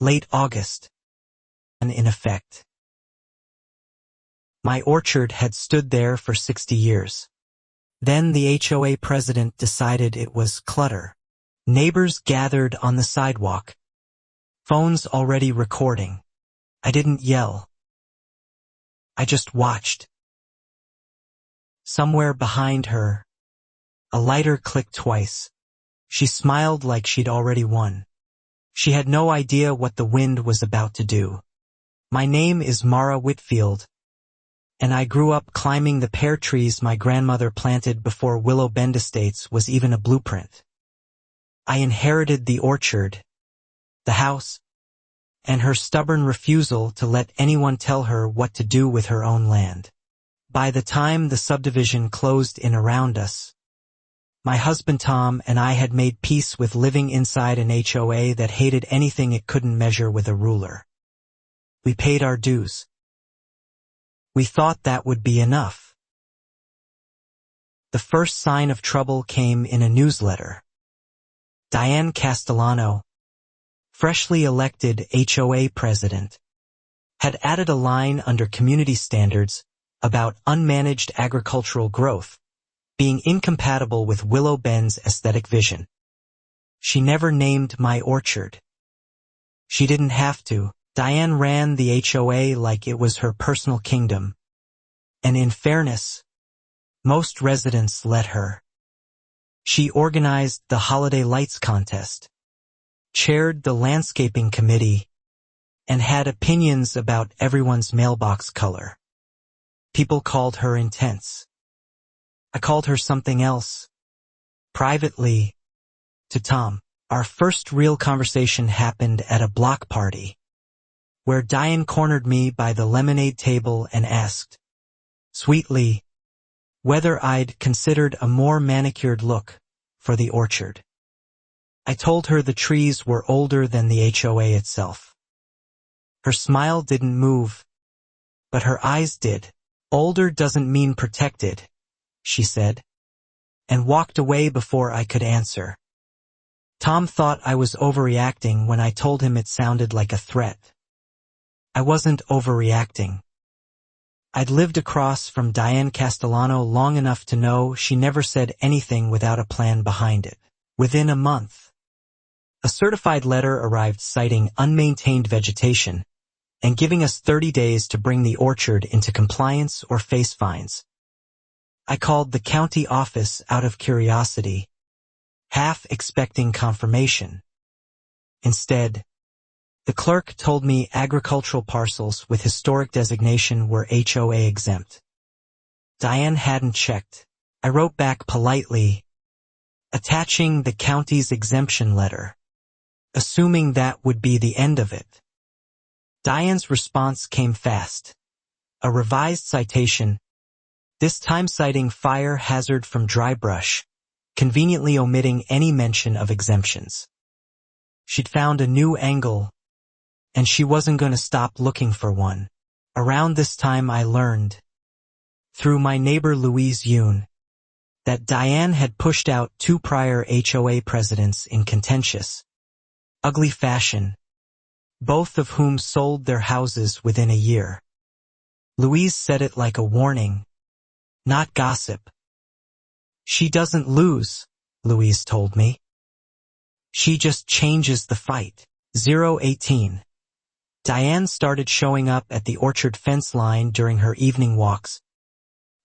Late August. And in effect. My orchard had stood there for 60 years. Then the HOA president decided it was clutter. Neighbors gathered on the sidewalk. Phones already recording. I didn't yell. I just watched. Somewhere behind her, a lighter clicked twice. She smiled like she'd already won. She had no idea what the wind was about to do. My name is Mara Whitfield, and I grew up climbing the pear trees my grandmother planted before Willow Bend Estates was even a blueprint. I inherited the orchard, the house, and her stubborn refusal to let anyone tell her what to do with her own land. By the time the subdivision closed in around us, my husband Tom and I had made peace with living inside an HOA that hated anything it couldn't measure with a ruler. We paid our dues. We thought that would be enough. The first sign of trouble came in a newsletter. Diane Castellano, freshly elected HOA president, had added a line under community standards about unmanaged agricultural growth being incompatible with Willow Bend's aesthetic vision. She never named my orchard. She didn't have to. Diane ran the HOA like it was her personal kingdom. And in fairness, most residents let her. She organized the holiday lights contest, chaired the landscaping committee, and had opinions about everyone's mailbox color. People called her intense. I called her something else. Privately, to Tom. Our first real conversation happened at a block party, where Diane cornered me by the lemonade table and asked, sweetly, whether I'd considered a more manicured look for the orchard. I told her the trees were older than the HOA itself. Her smile didn't move, but her eyes did. Older doesn't mean protected, she said, and walked away before I could answer. Tom thought I was overreacting when I told him it sounded like a threat. I wasn't overreacting. I'd lived across from Diane Castellano long enough to know she never said anything without a plan behind it. Within a month, a certified letter arrived citing unmaintained vegetation and giving us 30 days to bring the orchard into compliance or face fines. I called the county office out of curiosity, half expecting confirmation. Instead, the clerk told me agricultural parcels with historic designation were HOA exempt. Diane hadn't checked. I wrote back politely, attaching the county's exemption letter, assuming that would be the end of it. Diane's response came fast. A revised citation, this time citing fire hazard from dry brush, conveniently omitting any mention of exemptions. She'd found a new angle, and she wasn't going to stop looking for one. Around this time I learned, through my neighbor Louise Yoon, that Diane had pushed out 2 prior HOA presidents in contentious, ugly fashion, both of whom sold their houses within a year. Louise said it like a warning, not gossip. She doesn't lose, Louise told me. She just changes the fight. 018. Diane started showing up at the orchard fence line during her evening walks,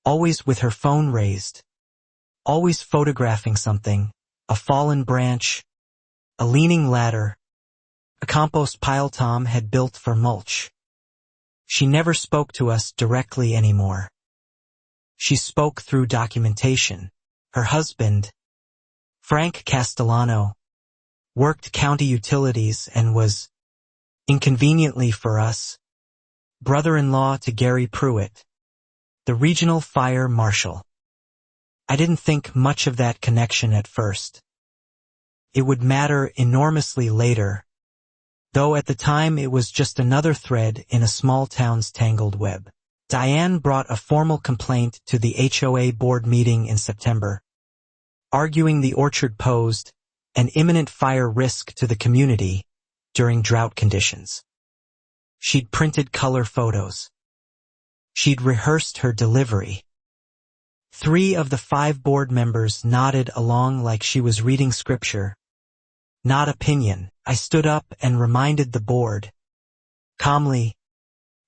always with her phone raised, always photographing something, a fallen branch, a leaning ladder, a compost pile Tom had built for mulch. She never spoke to us directly anymore. She spoke through documentation. Her husband, Frank Castellano, worked county utilities and was, inconveniently for us, brother-in-law to Gary Pruitt, the regional fire marshal. I didn't think much of that connection at first. It would matter enormously later, though at the time it was just another thread in a small town's tangled web. Diane brought a formal complaint to the HOA board meeting in September, arguing the orchard posed an imminent fire risk to the community during drought conditions. She'd printed color photos. She'd rehearsed her delivery. 3 of the 5 board members nodded along like she was reading scripture. Not opinion. I stood up and reminded the board, calmly,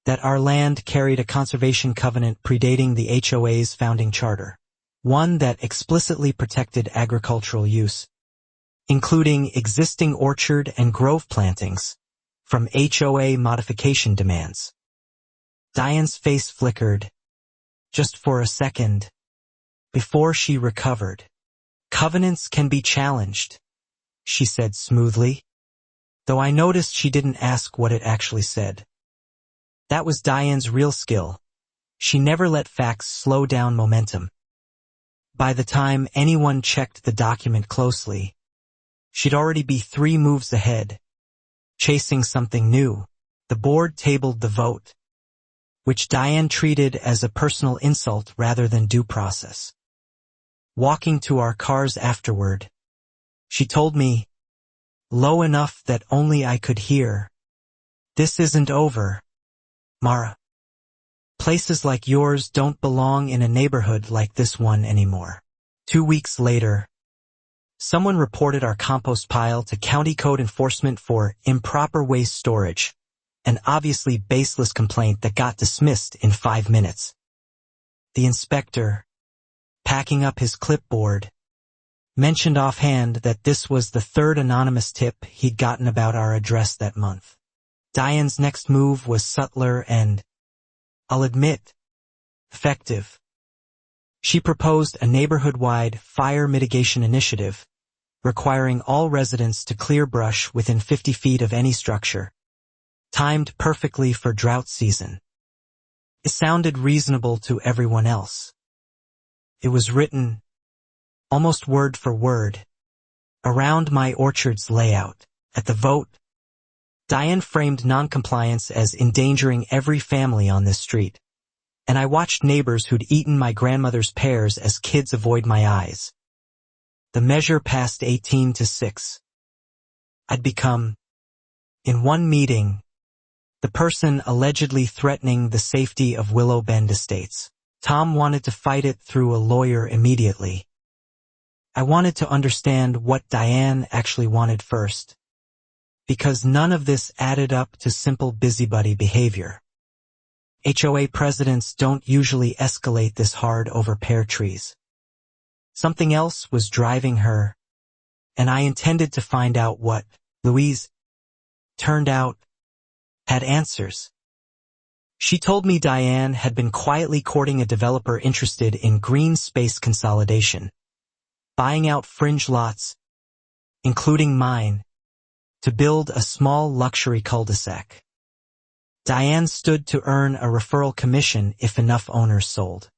that our land carried a conservation covenant predating the HOA's founding charter, one that explicitly protected agricultural use, including existing orchard and grove plantings, from HOA modification demands. Diane's face flickered, just for a second, before she recovered. Covenants can be challenged, she said smoothly, though I noticed she didn't ask what it actually said. That was Diane's real skill. She never let facts slow down momentum. By the time anyone checked the document closely, she'd already be 3 moves ahead, chasing something new. The board tabled the vote, which Diane treated as a personal insult rather than due process. Walking to our cars afterward, she told me, low enough that only I could hear, "This isn't over, Mara. Places like yours don't belong in a neighborhood like this one anymore." 2 weeks later, someone reported our compost pile to county code enforcement for improper waste storage, an obviously baseless complaint that got dismissed in 5 minutes. The inspector, packing up his clipboard, mentioned offhand that this was the 3rd anonymous tip he'd gotten about our address that month. Diane's next move was subtler and, I'll admit, effective. She proposed a neighborhood-wide fire mitigation initiative, requiring all residents to clear brush within 50 feet of any structure, timed perfectly for drought season. It sounded reasonable to everyone else. It was written, almost word for word, around my orchard's layout. At the vote, Diane framed noncompliance as endangering every family on this street, and I watched neighbors who'd eaten my grandmother's pears as kids avoid my eyes. The measure passed 18-6. I'd become, in one meeting, the person allegedly threatening the safety of Willow Bend Estates. Tom wanted to fight it through a lawyer immediately. I wanted to understand what Diane actually wanted first, because none of this added up to simple busybody behavior. HOA presidents don't usually escalate this hard over pear trees. Something else was driving her, and I intended to find out what. Louise, turned out, had answers. She told me Diane had been quietly courting a developer interested in green space consolidation, buying out fringe lots, including mine, to build a small luxury cul-de-sac. Diane stood to earn a referral commission if enough owners sold.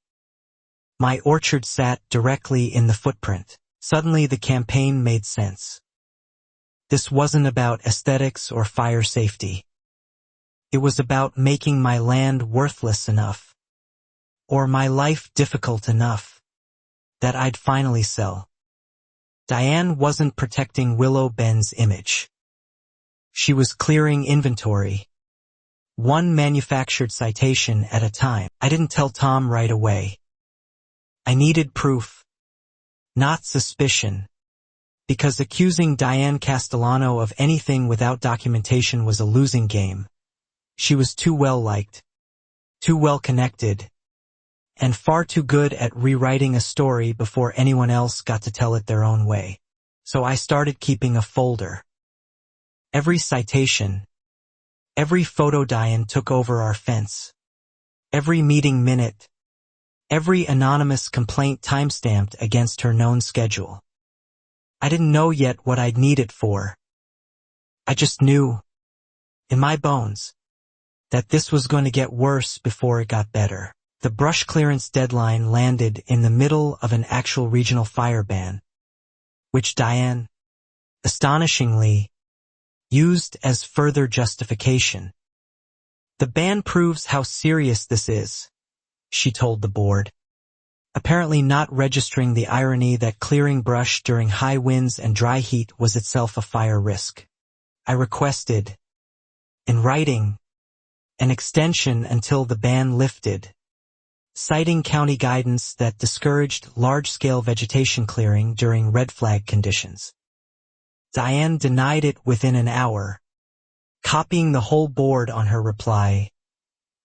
My orchard sat directly in the footprint. Suddenly the campaign made sense. This wasn't about aesthetics or fire safety. It was about making my land worthless enough, or my life difficult enough, that I'd finally sell. Diane wasn't protecting Willow Bend's image. She was clearing inventory, one manufactured citation at a time. I didn't tell Tom right away. I needed proof, not suspicion, because accusing Diane Castellano of anything without documentation was a losing game. She was too well-liked, too well-connected, and far too good at rewriting a story before anyone else got to tell it their own way. So I started keeping a folder. Every citation, every photo Diane took over our fence, every meeting minute, every anonymous complaint timestamped against her known schedule. I didn't know yet what I'd need it for. I just knew, in my bones, that this was going to get worse before it got better. The brush clearance deadline landed in the middle of an actual regional fire ban, which Diane, astonishingly, used as further justification. The ban proves how serious this is, she told the board, apparently not registering the irony that clearing brush during high winds and dry heat was itself a fire risk. I requested, in writing, an extension until the ban lifted, citing county guidance that discouraged large-scale vegetation clearing during red flag conditions. Diane denied it within an hour, copying the whole board on her reply.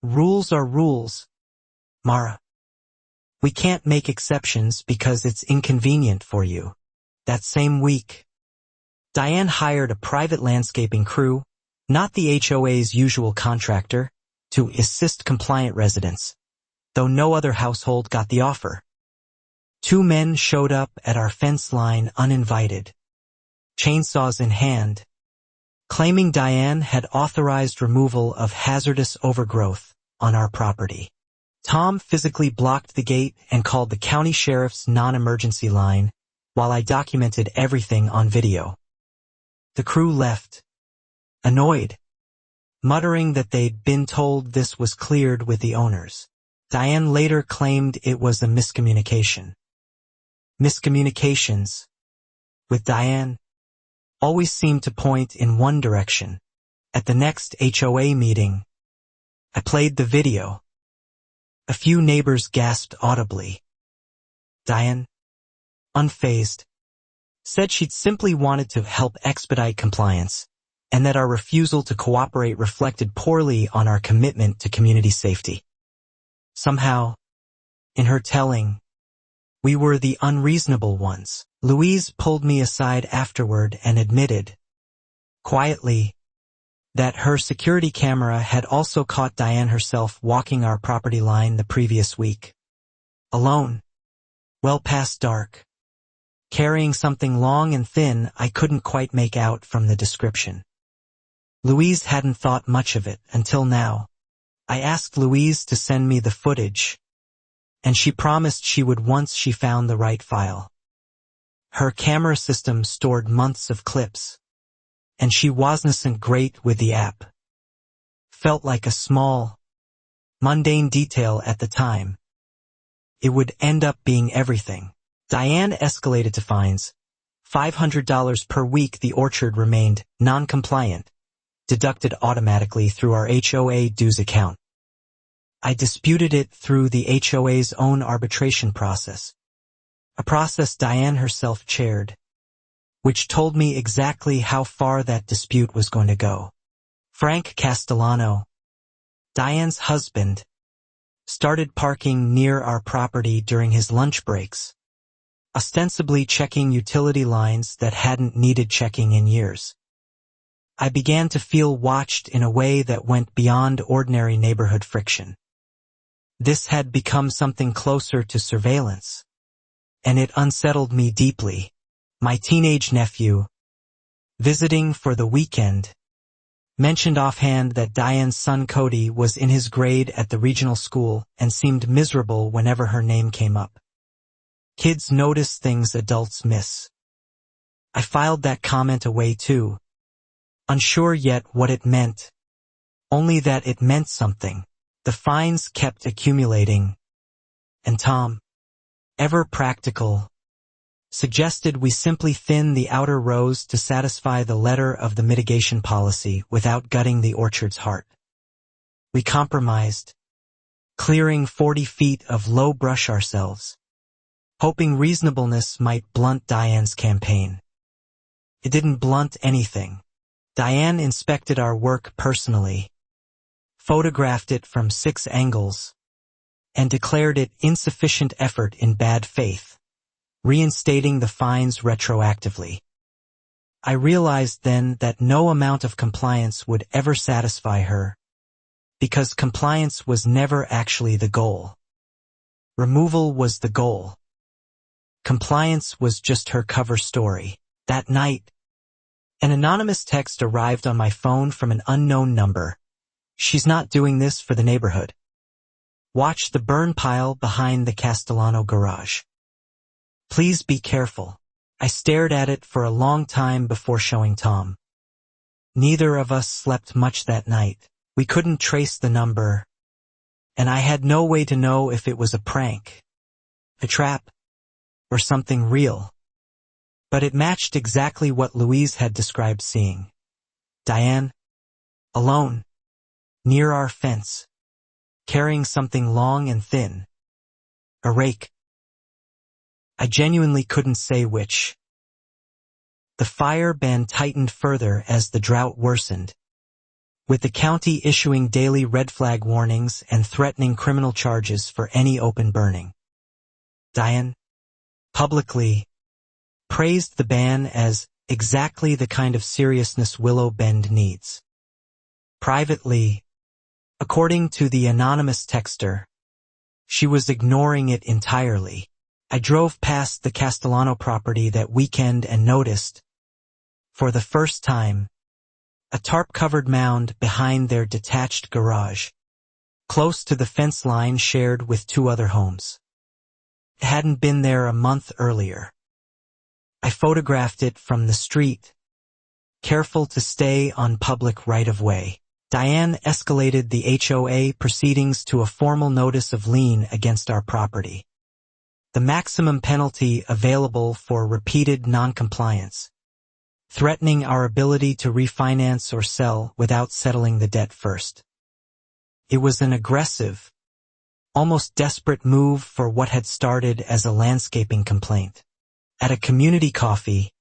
Rules are rules, Mara. We can't make exceptions because it's inconvenient for you. That same week, Diane hired a private landscaping crew, not the HOA's usual contractor, to assist compliant residents, though no other household got the offer. 2 men showed up at our fence line uninvited, chainsaws in hand, claiming Diane had authorized removal of hazardous overgrowth on our property. Tom physically blocked the gate and called the county sheriff's non-emergency line while I documented everything on video. The crew left, annoyed, muttering that they'd been told this was cleared with the owners. Diane later claimed it was a miscommunication. Miscommunications, with Diane, always seemed to point in one direction. At the next HOA meeting, I played the video. A few neighbors gasped audibly. Diane, unfazed, said she'd simply wanted to help expedite compliance, and that our refusal to cooperate reflected poorly on our commitment to community safety. Somehow, in her telling, we were the unreasonable ones. Louise pulled me aside afterward and admitted, quietly, that her security camera had also caught Diane herself walking our property line the previous week. Alone, well past dark, carrying something long and thin I couldn't quite make out from the description. Louise hadn't thought much of it until now. I asked Louise to send me the footage, and she promised she would once she found the right file. Her camera system stored months of clips, and she wasn't great with the app. Felt like a small, mundane detail at the time. It would end up being everything. Diane escalated to fines. $500 per week. The orchard remained non-compliant, deducted automatically through our HOA dues account. I disputed it through the HOA's own arbitration process, a process Diane herself chaired, which told me exactly how far that dispute was going to go. Frank Castellano, Diane's husband, started parking near our property during his lunch breaks, ostensibly checking utility lines that hadn't needed checking in years. I began to feel watched in a way that went beyond ordinary neighborhood friction. This had become something closer to surveillance, and it unsettled me deeply. My teenage nephew, visiting for the weekend, mentioned offhand that Diane's son Cody was in his grade at the regional school and seemed miserable whenever her name came up. Kids notice things adults miss. I filed that comment away too, unsure yet what it meant, only that it meant something. The fines kept accumulating, and Tom, ever practical, suggested we simply thin the outer rows to satisfy the letter of the mitigation policy without gutting the orchard's heart. We compromised, clearing 40 feet of low brush ourselves, hoping reasonableness might blunt Diane's campaign. It didn't blunt anything. Diane inspected our work personally, photographed it from 6 angles, and declared it insufficient effort in bad faith, reinstating the fines retroactively. I realized then that no amount of compliance would ever satisfy her, because compliance was never actually the goal. Removal was the goal. Compliance was just her cover story. That night, an anonymous text arrived on my phone from an unknown number. She's not doing this for the neighborhood. Watch the burn pile behind the Castellano garage. Please be careful. I stared at it for a long time before showing Tom. Neither of us slept much that night. We couldn't trace the number, and I had no way to know if it was a prank, a trap, or something real. But it matched exactly what Louise had described seeing. Diane, alone, near our fence, carrying something long and thin. A rake. I genuinely couldn't say which. The fire ban tightened further as the drought worsened, with the county issuing daily red flag warnings and threatening criminal charges for any open burning. Diane, publicly, praised the ban as exactly the kind of seriousness Willow Bend needs. Privately, according to the anonymous texter, she was ignoring it entirely. I drove past the Castellano property that weekend and noticed, for the first time, a tarp-covered mound behind their detached garage, close to the fence line shared with 2 other homes. It hadn't been there a month earlier. I photographed it from the street, careful to stay on public right-of-way. Diane escalated the HOA proceedings to a formal notice of lien against our property. The maximum penalty available for repeated non-compliance, threatening our ability to refinance or sell without settling the debt first. It was an aggressive, almost desperate move for what had started as a landscaping complaint. At a community coffee,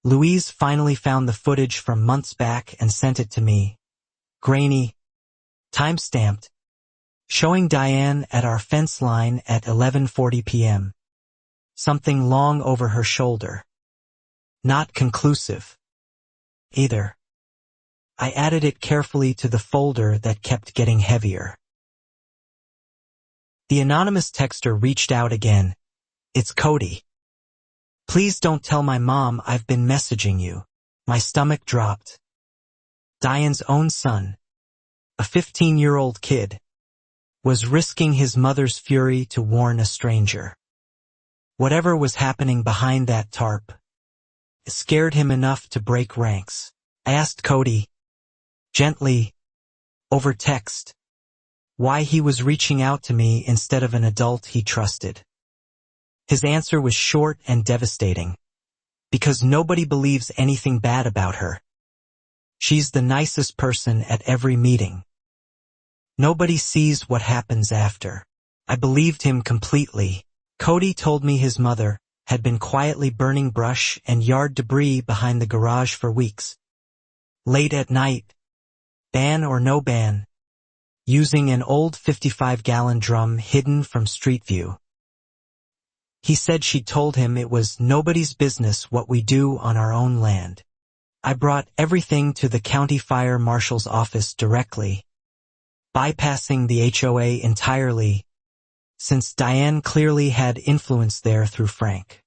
Louise finally found the footage from months back and sent it to me, grainy, time-stamped, showing Diane at our fence line at 11:40 p.m. Something long over her shoulder. Not conclusive, either. I added it carefully to the folder that kept getting heavier. The anonymous texter reached out again. It's Cody. Please don't tell my mom I've been messaging you. My stomach dropped. Diane's own son, a 15-year-old kid, was risking his mother's fury to warn a stranger. Whatever was happening behind that tarp scared him enough to break ranks. I asked Cody, gently, over text, why he was reaching out to me instead of an adult he trusted. His answer was short and devastating. Because nobody believes anything bad about her. She's the nicest person at every meeting. Nobody sees what happens after. I believed him completely. Cody told me his mother had been quietly burning brush and yard debris behind the garage for weeks. Late at night, ban or no ban, using an old 55-gallon drum hidden from street view. He said she told him it was nobody's business what we do on our own land. I brought everything to the county fire marshal's office directly, bypassing the HOA entirely, since Diane clearly had influence there through Frank.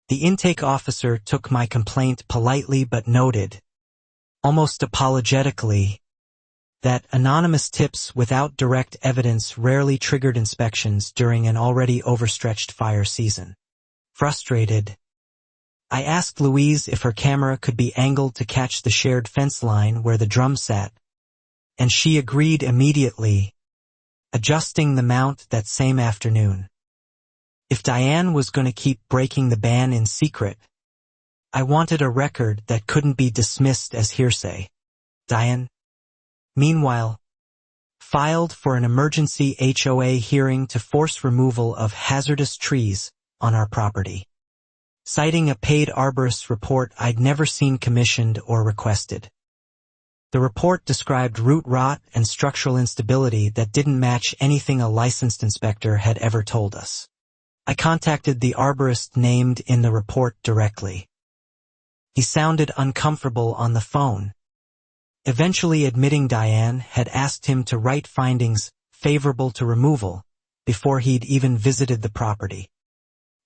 The intake officer took my complaint politely but noted, almost apologetically, that anonymous tips without direct evidence rarely triggered inspections during an already overstretched fire season. Frustrated, I asked Louise if her camera could be angled to catch the shared fence line where the drum sat, and she agreed immediately, adjusting the mount that same afternoon. If Diane was going to keep breaking the ban in secret, I wanted a record that couldn't be dismissed as hearsay. Diane, meanwhile, filed for an emergency HOA hearing to force removal of hazardous trees on our property, citing a paid arborist report I'd never seen commissioned or requested. The report described root rot and structural instability that didn't match anything a licensed inspector had ever told us. I contacted the arborist named in the report directly. He sounded uncomfortable on the phone, eventually admitting Diane had asked him to write findings favorable to removal before he'd even visited the property,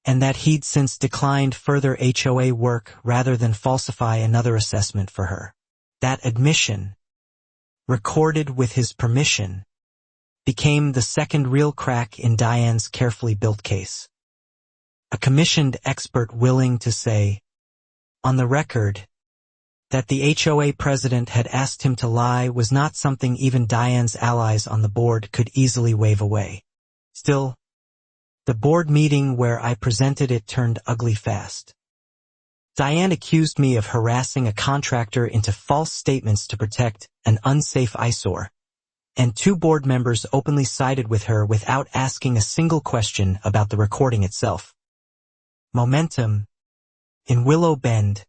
and that he'd since declined further HOA work rather than falsify another assessment for her. That admission, recorded with his permission, became the second real crack in Diane's carefully built case. A commissioned expert willing to say, on the record, that the HOA president had asked him to lie was not something even Diane's allies on the board could easily wave away. Still, the board meeting where I presented it turned ugly fast. Diane accused me of harassing a contractor into false statements to protect an unsafe eyesore, and 2 board members openly sided with her without asking a single question about the recording itself. Momentum, in Willow Bend,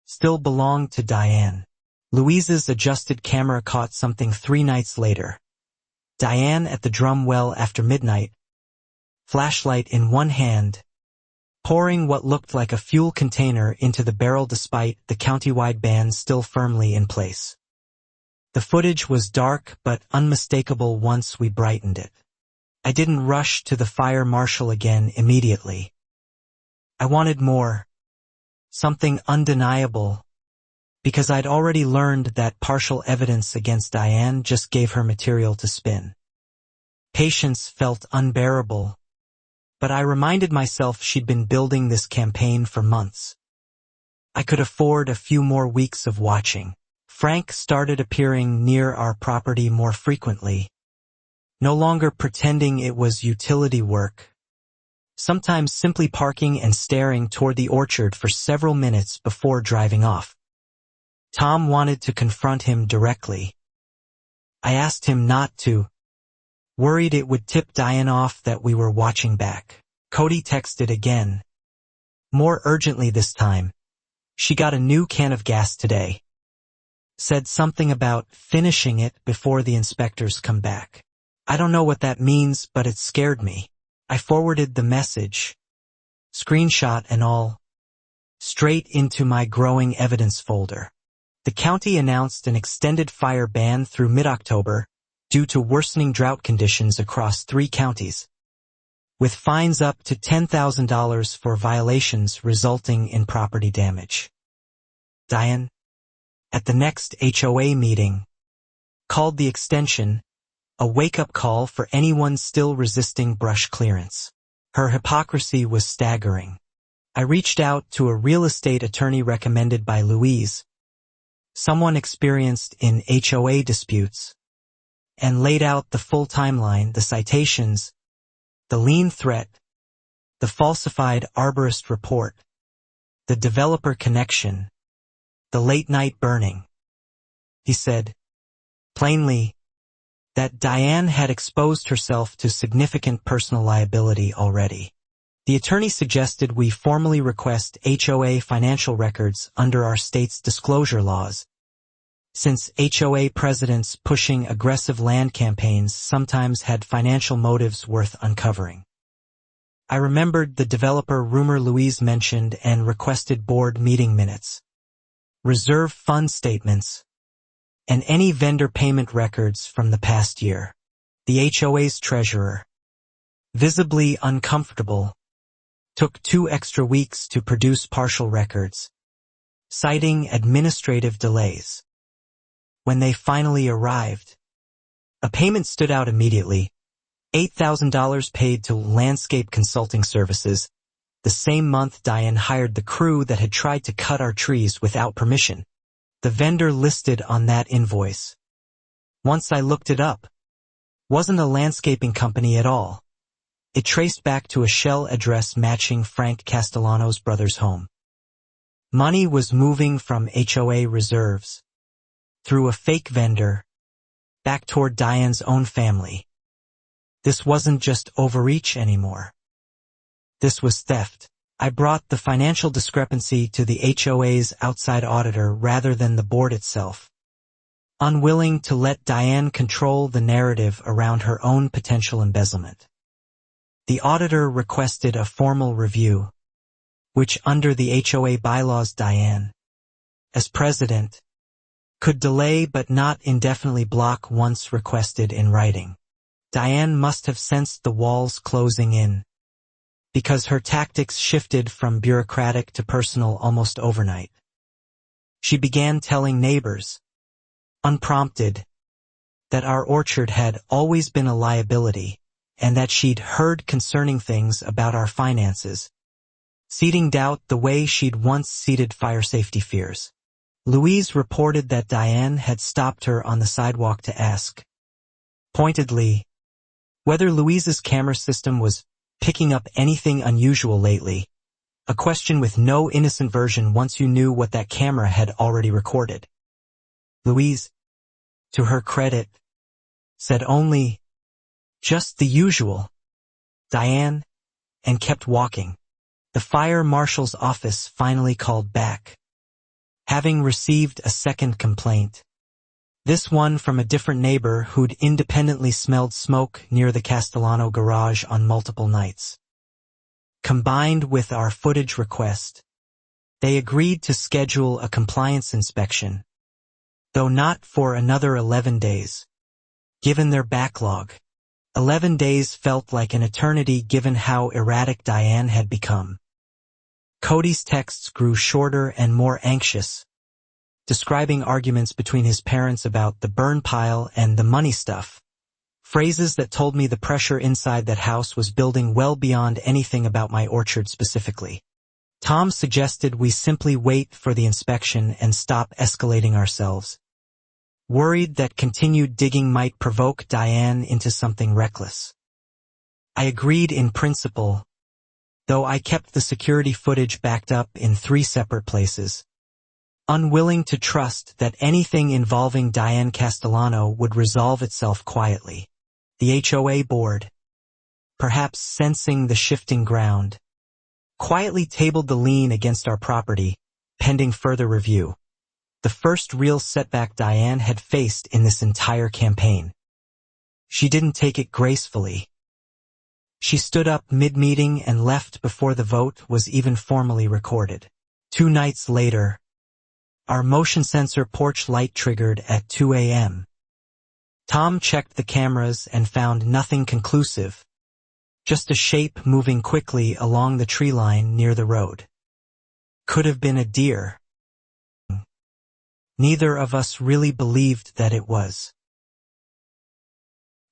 still belonged to Diane. Louise's adjusted camera caught something 3 nights later. Diane at the drum well after midnight, flashlight in one hand, pouring what looked like a fuel container into the barrel despite the countywide ban still firmly in place. The footage was dark but unmistakable once we brightened it. I didn't rush to the fire marshal again immediately. I wanted more, something undeniable, because I'd already learned that partial evidence against Diane just gave her material to spin. Patience felt unbearable, but I reminded myself she'd been building this campaign for months. I could afford a few more weeks of watching. Frank started appearing near our property more frequently, no longer pretending it was utility work, sometimes simply parking and staring toward the orchard for several minutes before driving off. Tom wanted to confront him directly. I asked him not to, worried it would tip Diane off that we were watching back. Cody texted again, more urgently this time. She got a new can of gas today. Said something about finishing it before the inspectors come back. I don't know what that means, but it scared me. I forwarded the message, screenshot and all, straight into my growing evidence folder. The county announced an extended fire ban through mid-October due to worsening drought conditions across 3 counties, with fines up to $10,000 for violations resulting in property damage. Diane, at the next HOA meeting, called the extension a wake-up call for anyone still resisting brush clearance. Her hypocrisy was staggering. I reached out to a real estate attorney recommended by Louise, someone experienced in HOA disputes, and laid out the full timeline, the citations, the lien threat, the falsified arborist report, the developer connection, the late-night burning. He said, plainly, that Diane had exposed herself to significant personal liability already. The attorney suggested we formally request HOA financial records under our state's disclosure laws, since HOA presidents pushing aggressive land campaigns sometimes had financial motives worth uncovering. I remembered the developer rumor Louise mentioned and requested board meeting minutes, reserve fund statements, and any vendor payment records from the past year. The HOA's treasurer, visibly uncomfortable, took 2 extra weeks to produce partial records, citing administrative delays. When they finally arrived, a payment stood out immediately, $8,000 paid to landscape consulting services, the same month Diane hired the crew that had tried to cut our trees without permission. The vendor listed on that invoice, once I looked it up, wasn't a landscaping company at all. It traced back to a shell address matching Frank Castellano's brother's home. Money was moving from HOA reserves, through a fake vendor, back toward Diane's own family. This wasn't just overreach anymore. This was theft. I brought the financial discrepancy to the HOA's outside auditor rather than the board itself, unwilling to let Diane control the narrative around her own potential embezzlement. The auditor requested a formal review, which under the HOA bylaws Diane, as president, could delay but not indefinitely block once requested in writing. Diane must have sensed the walls closing in, because her tactics shifted from bureaucratic to personal almost overnight. She began telling neighbors, unprompted, that our orchard had always been a liability, and that she'd heard concerning things about our finances, seeding doubt the way she'd once seeded fire safety fears. Louise reported that Diane had stopped her on the sidewalk to ask, pointedly, whether Louise's camera system was picking up anything unusual lately, A question with no innocent version once you knew what that camera had already recorded. Louise, to her credit, said only, "Just the usual, Diane," and kept walking. The fire marshal's office finally called back, having received a second complaint. This one from a different neighbor who'd independently smelled smoke near the Castellano garage on multiple nights. Combined with our footage request, they agreed to schedule a compliance inspection, though not for another 11 days. Given their backlog, 11 days felt like an eternity given how erratic Diane had become. Cody's texts grew shorter and more anxious, describing arguments between his parents about the burn pile and the money stuff, phrases that told me the pressure inside that house was building well beyond anything about my orchard specifically. Tom suggested we simply wait for the inspection and stop escalating ourselves, worried that continued digging might provoke Diane into something reckless. I agreed in principle, though I kept the security footage backed up in 3 separate places, unwilling to trust that anything involving Diane Castellano would resolve itself quietly. The HOA board, perhaps sensing the shifting ground, quietly tabled the lien against our property, pending further review. The first real setback Diane had faced in this entire campaign. She didn't take it gracefully. She stood up mid-meeting and left before the vote was even formally recorded. 2 nights later, our motion sensor porch light triggered at 2 a.m. Tom checked the cameras and found nothing conclusive, just a shape moving quickly along the tree line near the road. Could have been a deer. Neither of us really believed that it was.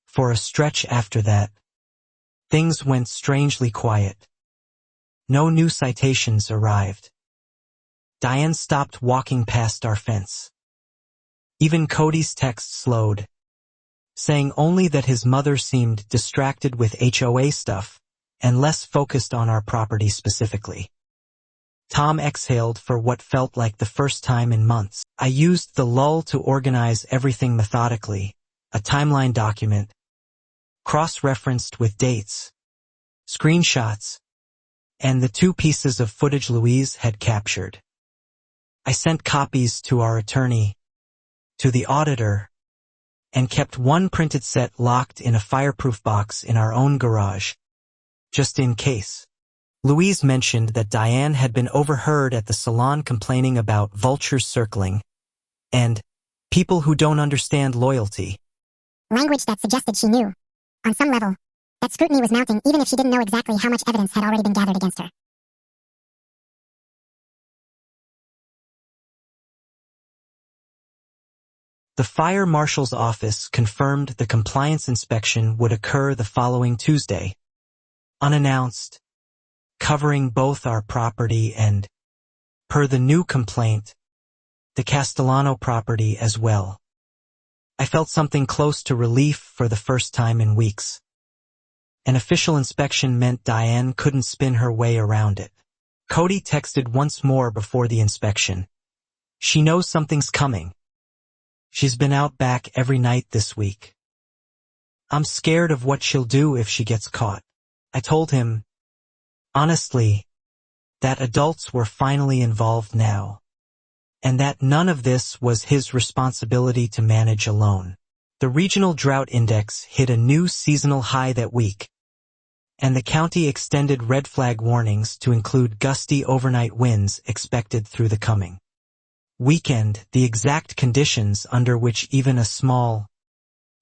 For a stretch after that, things went strangely quiet. No new citations arrived. Diane stopped walking past our fence. Even Cody's text slowed, saying only that his mother seemed distracted with HOA stuff and less focused on our property specifically. Tom exhaled for what felt like the first time in months. I used the lull to organize everything methodically, a timeline document, cross-referenced with dates, screenshots, and the 2 pieces of footage Louise had captured. I sent copies to our attorney, to the auditor, and kept 1 printed set locked in a fireproof box in our own garage, just in case. Louise mentioned that Diane had been overheard at the salon complaining about vultures circling and people who don't understand loyalty. Language that suggested she knew, on some level, that scrutiny was mounting even if she didn't know exactly how much evidence had already been gathered against her. The fire marshal's office confirmed the compliance inspection would occur the following Tuesday, unannounced, covering both our property and, per the new complaint, the Castellano property as well. I felt something close to relief for the first time in weeks. An official inspection meant Diane couldn't spin her way around it. Cody texted once more before the inspection. She knows something's coming. She's been out back every night this week. I'm scared of what she'll do if she gets caught. I told him, honestly, that adults were finally involved now, and that none of this was his responsibility to manage alone. The regional drought index hit a new seasonal high that week, and the county extended red flag warnings to include gusty overnight winds expected through the coming weekend, the exact conditions under which even a small,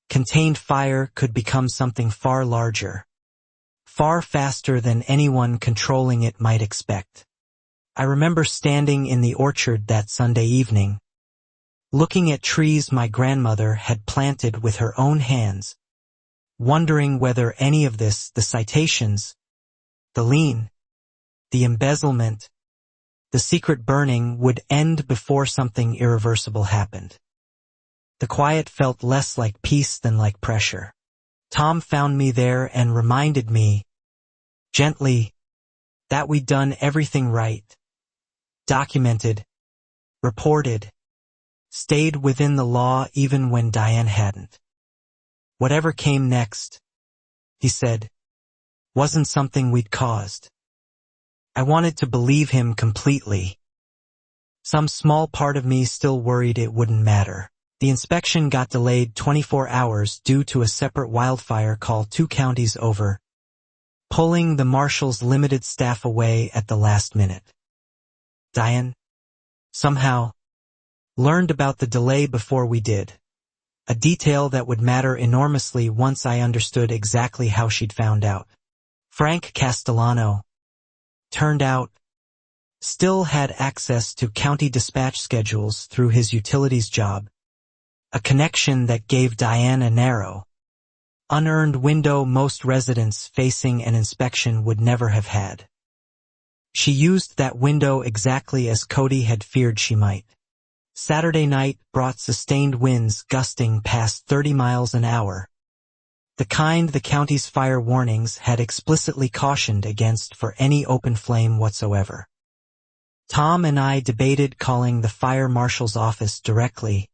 contained fire could become something far larger, far faster than anyone controlling it might expect. I remember standing in the orchard that Sunday evening, looking at trees my grandmother had planted with her own hands, wondering whether any of this, the citations, the lien, the embezzlement, the secret burning, would end before something irreversible happened. The quiet felt less like peace than like pressure. Tom found me there and reminded me, gently, That we'd done everything right. Documented, reported, stayed within the law even when Diane hadn't. Whatever came next, he said, wasn't something we'd caused. I wanted to believe him completely. Some small part of me still worried it wouldn't matter. The inspection got delayed 24 hours due to a separate wildfire call 2 counties over, pulling the marshal's limited staff away at the last minute. Diane, somehow, learned about the delay before we did, a detail that would matter enormously once I understood exactly how she'd found out. Frank Castellano, turned out, still had access to county dispatch schedules through his utilities job, a connection that gave Diane a narrow, unearned window most residents facing an inspection would never have had. She used that window exactly as Cody had feared she might. Saturday night brought sustained winds gusting past 30 miles an hour, the kind the county's fire warnings had explicitly cautioned against for any open flame whatsoever. Tom and I debated calling the fire marshal's office directly,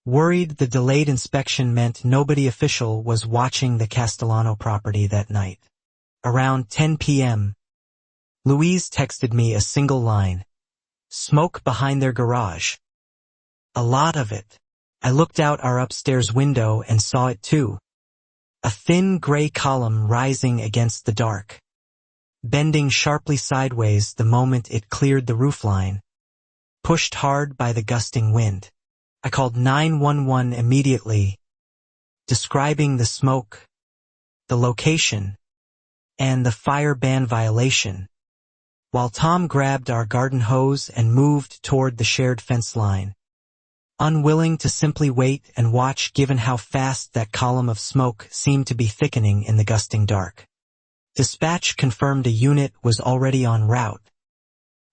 worried the delayed inspection meant nobody official was watching the Castellano property that night. Around 10 p.m., Louise texted me a single line. Smoke behind their garage. A lot of it. I looked out our upstairs window and saw it too. A thin gray column rising against the dark, bending sharply sideways the moment it cleared the roofline, pushed hard by the gusting wind. I called 911 immediately, describing the smoke, the location, and the fire ban violation, while Tom grabbed our garden hose and moved toward the shared fence line, unwilling to simply wait and watch given how fast that column of smoke seemed to be thickening in the gusting dark. Dispatch confirmed a unit was already en route,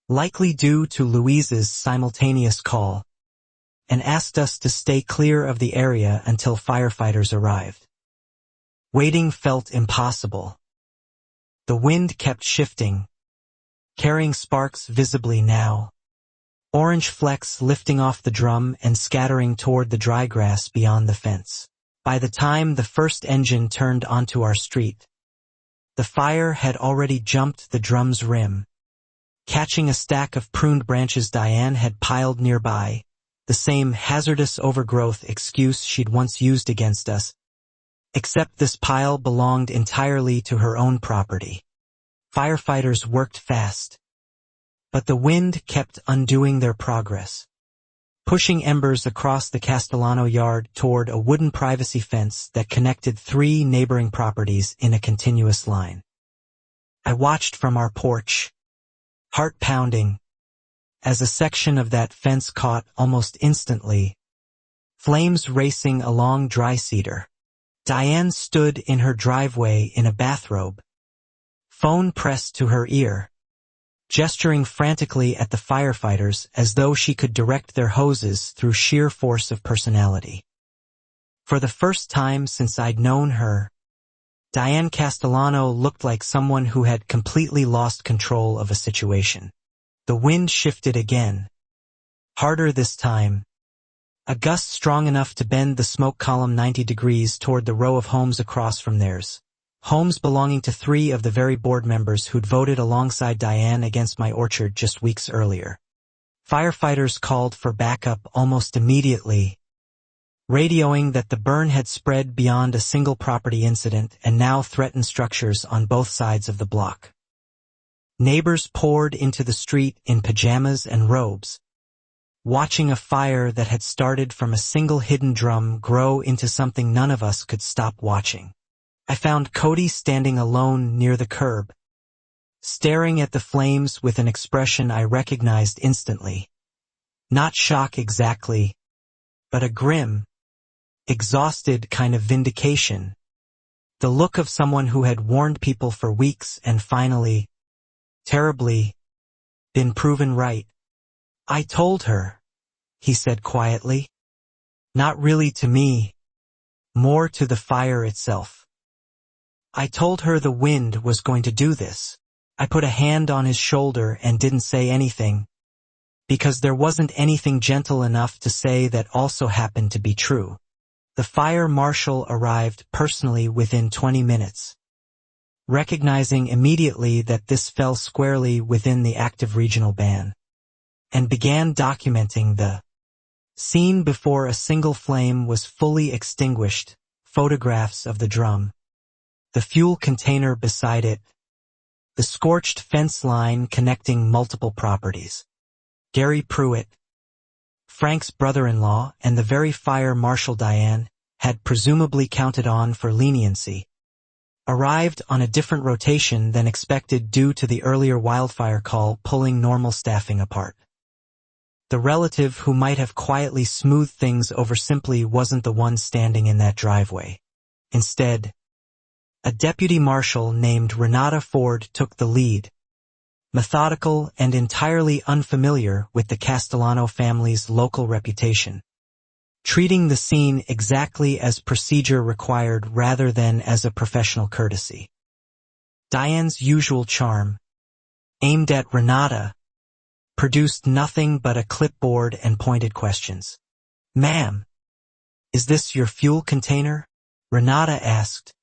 likely due to Louise's simultaneous call, and asked us to stay clear of the area until firefighters arrived. Waiting felt impossible. The wind kept shifting, carrying sparks visibly now, orange flecks lifting off the drum and scattering toward the dry grass beyond the fence. By the time the first engine turned onto our street, the fire had already jumped the drum's rim, catching a stack of pruned branches Diane had piled nearby, the same hazardous overgrowth excuse she'd once used against us, except this pile belonged entirely to her own property. Firefighters worked fast, but the wind kept undoing their progress, pushing embers across the Castellano yard toward a wooden privacy fence that connected 3 neighboring properties in a continuous line. I watched from our porch, heart pounding, as a section of that fence caught almost instantly, flames racing along dry cedar. Diane stood in her driveway in a bathrobe, phone pressed to her ear, gesturing frantically at the firefighters as though she could direct their hoses through sheer force of personality. For the first time since I'd known her, Diane Castellano looked like someone who had completely lost control of a situation. The wind shifted again, harder this time, a gust strong enough to bend the smoke column 90 degrees toward the row of homes across from theirs. Homes belonging to 3 of the very board members who'd voted alongside Diane against my orchard just weeks earlier. Firefighters called for backup almost immediately, radioing that the burn had spread beyond a single property incident and now threatened structures on both sides of the block. Neighbors poured into the street in pajamas and robes, watching a fire that had started from a single hidden drum grow into something none of us could stop watching. I found Cody standing alone near the curb, staring at the flames with an expression I recognized instantly. Not shock exactly, but a grim, exhausted kind of vindication. The look of someone who had warned people for weeks and finally, terribly, been proven right. I told her, he said quietly. Not really to me, more to the fire itself. I told her the wind was going to do this. I put a hand on his shoulder and didn't say anything, because there wasn't anything gentle enough to say that also happened to be true. The fire marshal arrived personally within 20 minutes, recognizing immediately that this fell squarely within the active regional ban, and began documenting the scene before a single flame was fully extinguished, photographs of the drum, the fuel container beside it, the scorched fence line connecting multiple properties. Gary Pruitt, Frank's brother-in-law and the very fire marshal Diane had presumably counted on for leniency, arrived on a different rotation than expected due to the earlier wildfire call pulling normal staffing apart. The relative who might have quietly smoothed things over simply wasn't the one standing in that driveway. Instead, a deputy marshal named Renata Ford took the lead, methodical and entirely unfamiliar with the Castellano family's local reputation, treating the scene exactly as procedure required rather than as a professional courtesy. Diane's usual charm, aimed at Renata, produced nothing but a clipboard and pointed questions. "Ma'am, is this your fuel container?" Renata asked,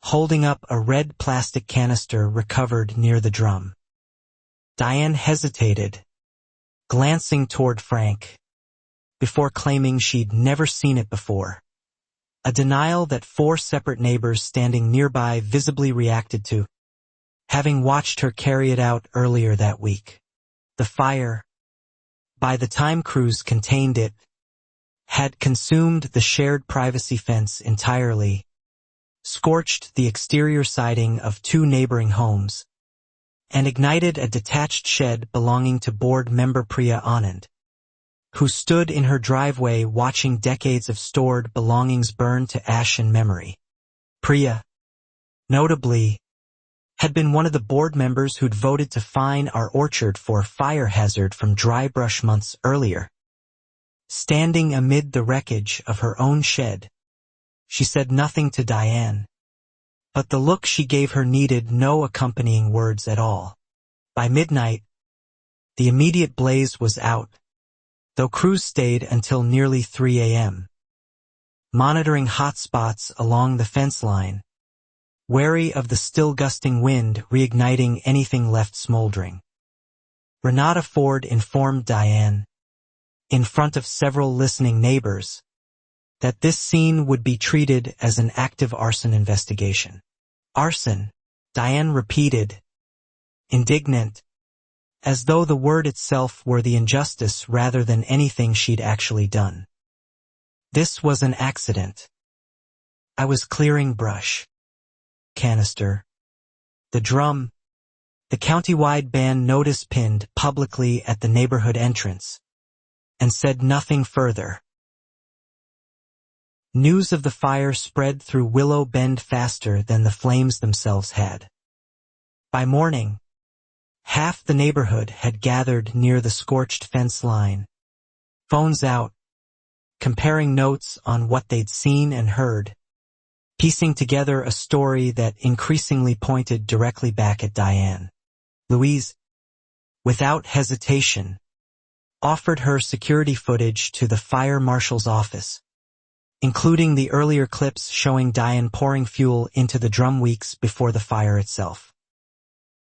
holding up a red plastic canister recovered near the drum. Diane hesitated, glancing toward Frank, before claiming she'd never seen it before. A denial that 4 separate neighbors standing nearby visibly reacted to, having watched her carry it out earlier that week. The fire, by the time crews contained it, had consumed the shared privacy fence entirely, scorched the exterior siding of 2 neighboring homes, and ignited a detached shed belonging to board member Priya Anand, who stood in her driveway watching decades of stored belongings burn to ash in memory. Priya, notably, had been one of the board members who'd voted to fine our orchard for fire hazard from dry brush months earlier. Standing amid the wreckage of her own shed, she said nothing to Diane, but the look she gave her needed no accompanying words at all. By midnight, the immediate blaze was out, though crews stayed until nearly 3 a.m., monitoring hot spots along the fence line, wary of the still gusting wind reigniting anything left smoldering. Renata Ford informed Diane, in front of several listening neighbors, that this scene would be treated as an active arson investigation. "Arson," Diane repeated, indignant, as though the word itself were the injustice rather than anything she'd actually done. "This was an accident. I was clearing brush." Canister, the drum, the countywide ban notice pinned publicly at the neighborhood entrance, and said nothing further. News of the fire spread through Willow Bend faster than the flames themselves had. By morning, half the neighborhood had gathered near the scorched fence line, phones out, comparing notes on what they'd seen and heard, piecing together a story that increasingly pointed directly back at Diane. Louise, without hesitation, offered her security footage to the fire marshal's office, including the earlier clips showing Diane pouring fuel into the drum weeks before the fire itself.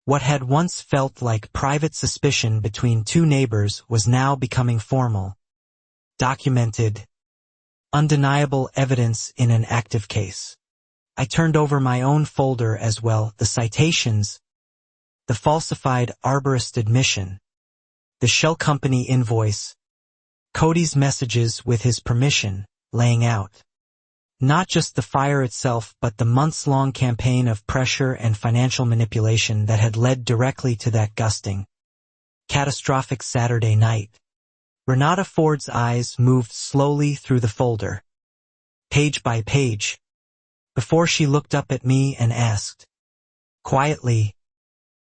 What had once felt like private suspicion between 2 neighbors was now becoming formal, documented, undeniable evidence in an active case. I turned over my own folder as well, the citations, the falsified arborist admission, the shell company invoice, Cody's messages with his permission, laying out not just the fire itself but the months-long campaign of pressure and financial manipulation that had led directly to that gusting, catastrophic Saturday night. Renata Ford's eyes moved slowly through the folder, page by page, before she looked up at me and asked, quietly,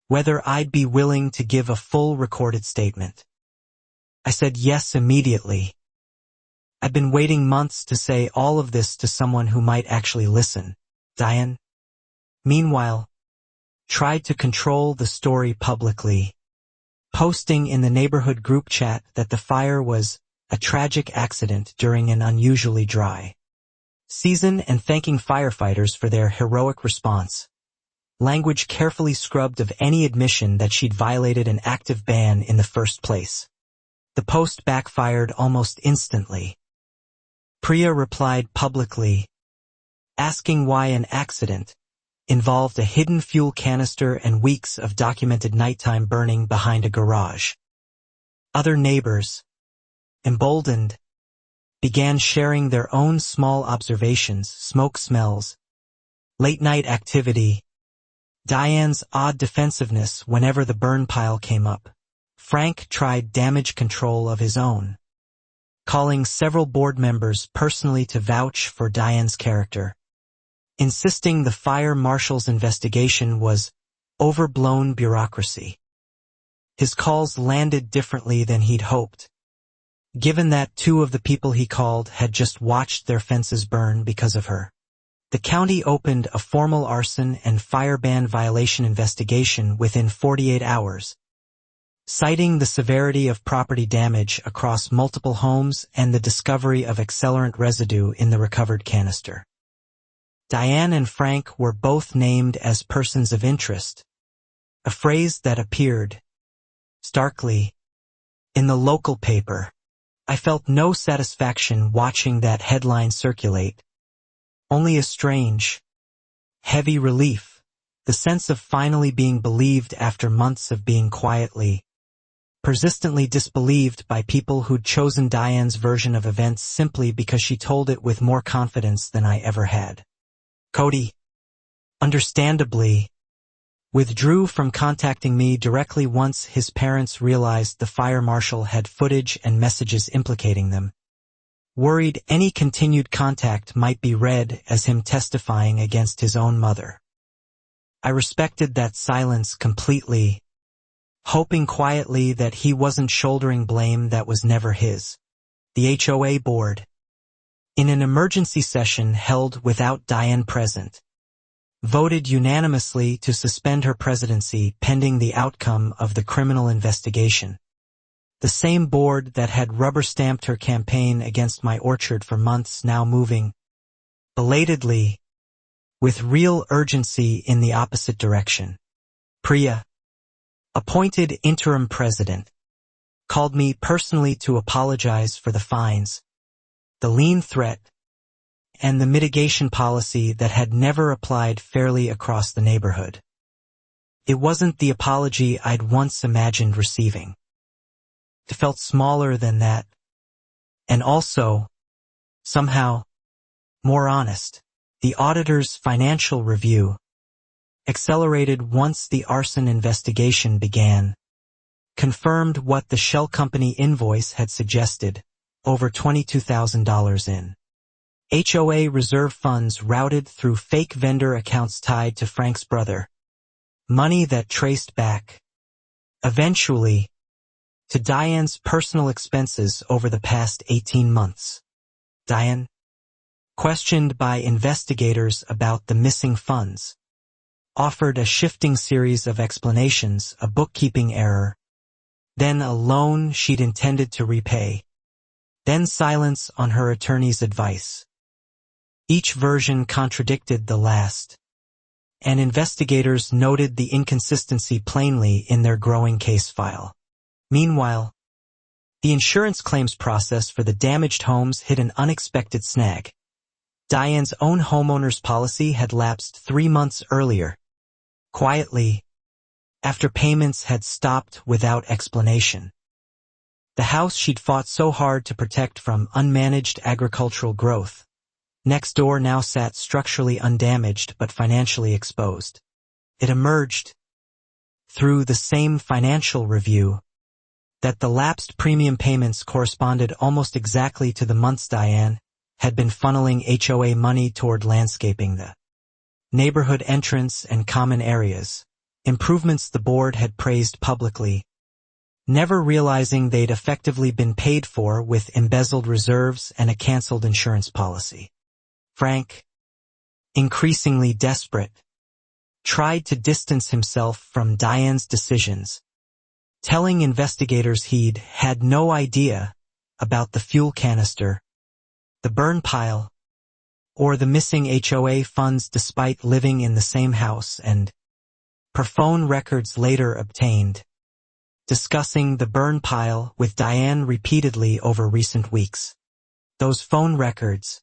whether I'd be willing to give a full recorded statement. I said yes immediately. I'd been waiting months to say all of this to someone who might actually listen. Diane, meanwhile, tried to control the story publicly, posting in the neighborhood group chat that the fire was a tragic accident during an unusually dry season and thanking firefighters for their heroic response. Language carefully scrubbed of any admission that she'd violated an active ban in the first place. The post backfired almost instantly. Priya replied publicly, asking why an accident involved a hidden fuel canister and weeks of documented nighttime burning behind a garage. Other neighbors, emboldened, began sharing their own small observations, smoke smells, late-night activity, Diane's odd defensiveness whenever the burn pile came up. Frank tried damage control of his own, calling several board members personally to vouch for Diane's character, insisting the fire marshal's investigation was overblown bureaucracy. His calls landed differently than he'd hoped, given that 2 of the people he called had just watched their fences burn because of her. The county opened a formal arson and fire ban violation investigation within 48 hours, citing the severity of property damage across multiple homes and the discovery of accelerant residue in the recovered canister. Diane and Frank were both named as persons of interest, a phrase that appeared starkly in the local paper. I felt no satisfaction watching that headline circulate, only a strange, heavy relief, the sense of finally being believed after months of being quietly, persistently disbelieved by people who'd chosen Diane's version of events simply because she told it with more confidence than I ever had. Cody, understandably, withdrew from contacting me directly once his parents realized the fire marshal had footage and messages implicating them, worried any continued contact might be read as him testifying against his own mother. I respected that silence completely, hoping quietly that he wasn't shouldering blame that was never his. The HOA board, in an emergency session held without Diane present, voted unanimously to suspend her presidency pending the outcome of the criminal investigation. The same board that had rubber-stamped her campaign against my orchard for months now moving, belatedly, with real urgency in the opposite direction. Priya, appointed interim president, called me personally to apologize for the fines, the lien threat, and the mitigation policy that had never applied fairly across the neighborhood. It wasn't the apology I'd once imagined receiving. It felt smaller than that, and also, somehow, more honest. The auditor's financial review, accelerated once the arson investigation began, confirmed what the shell company invoice had suggested, over $22,000 in HOA reserve funds routed through fake vendor accounts tied to Frank's brother, money that traced back, eventually, to Diane's personal expenses over the past 18 months. Diane, questioned by investigators about the missing funds, offered a shifting series of explanations, a bookkeeping error, then a loan she'd intended to repay, then silence on her attorney's advice. Each version contradicted the last, and investigators noted the inconsistency plainly in their growing case file. Meanwhile, the insurance claims process for the damaged homes hit an unexpected snag. Diane's own homeowner's policy had lapsed 3 months earlier, quietly, after payments had stopped without explanation. The house she'd fought so hard to protect from unmanaged agricultural growth, next door now sat structurally undamaged but financially exposed. It emerged, through the same financial review, that the lapsed premium payments corresponded almost exactly to the months Diane had been funneling HOA money toward landscaping the neighborhood entrance and common areas, improvements the board had praised publicly, never realizing they'd effectively been paid for with embezzled reserves and a canceled insurance policy. Frank, increasingly desperate, tried to distance himself from Diane's decisions, telling investigators he'd had no idea about the fuel canister, the burn pile, or the missing HOA funds despite living in the same house, and per phone records later obtained, discussing the burn pile with Diane repeatedly over recent weeks. Those phone records,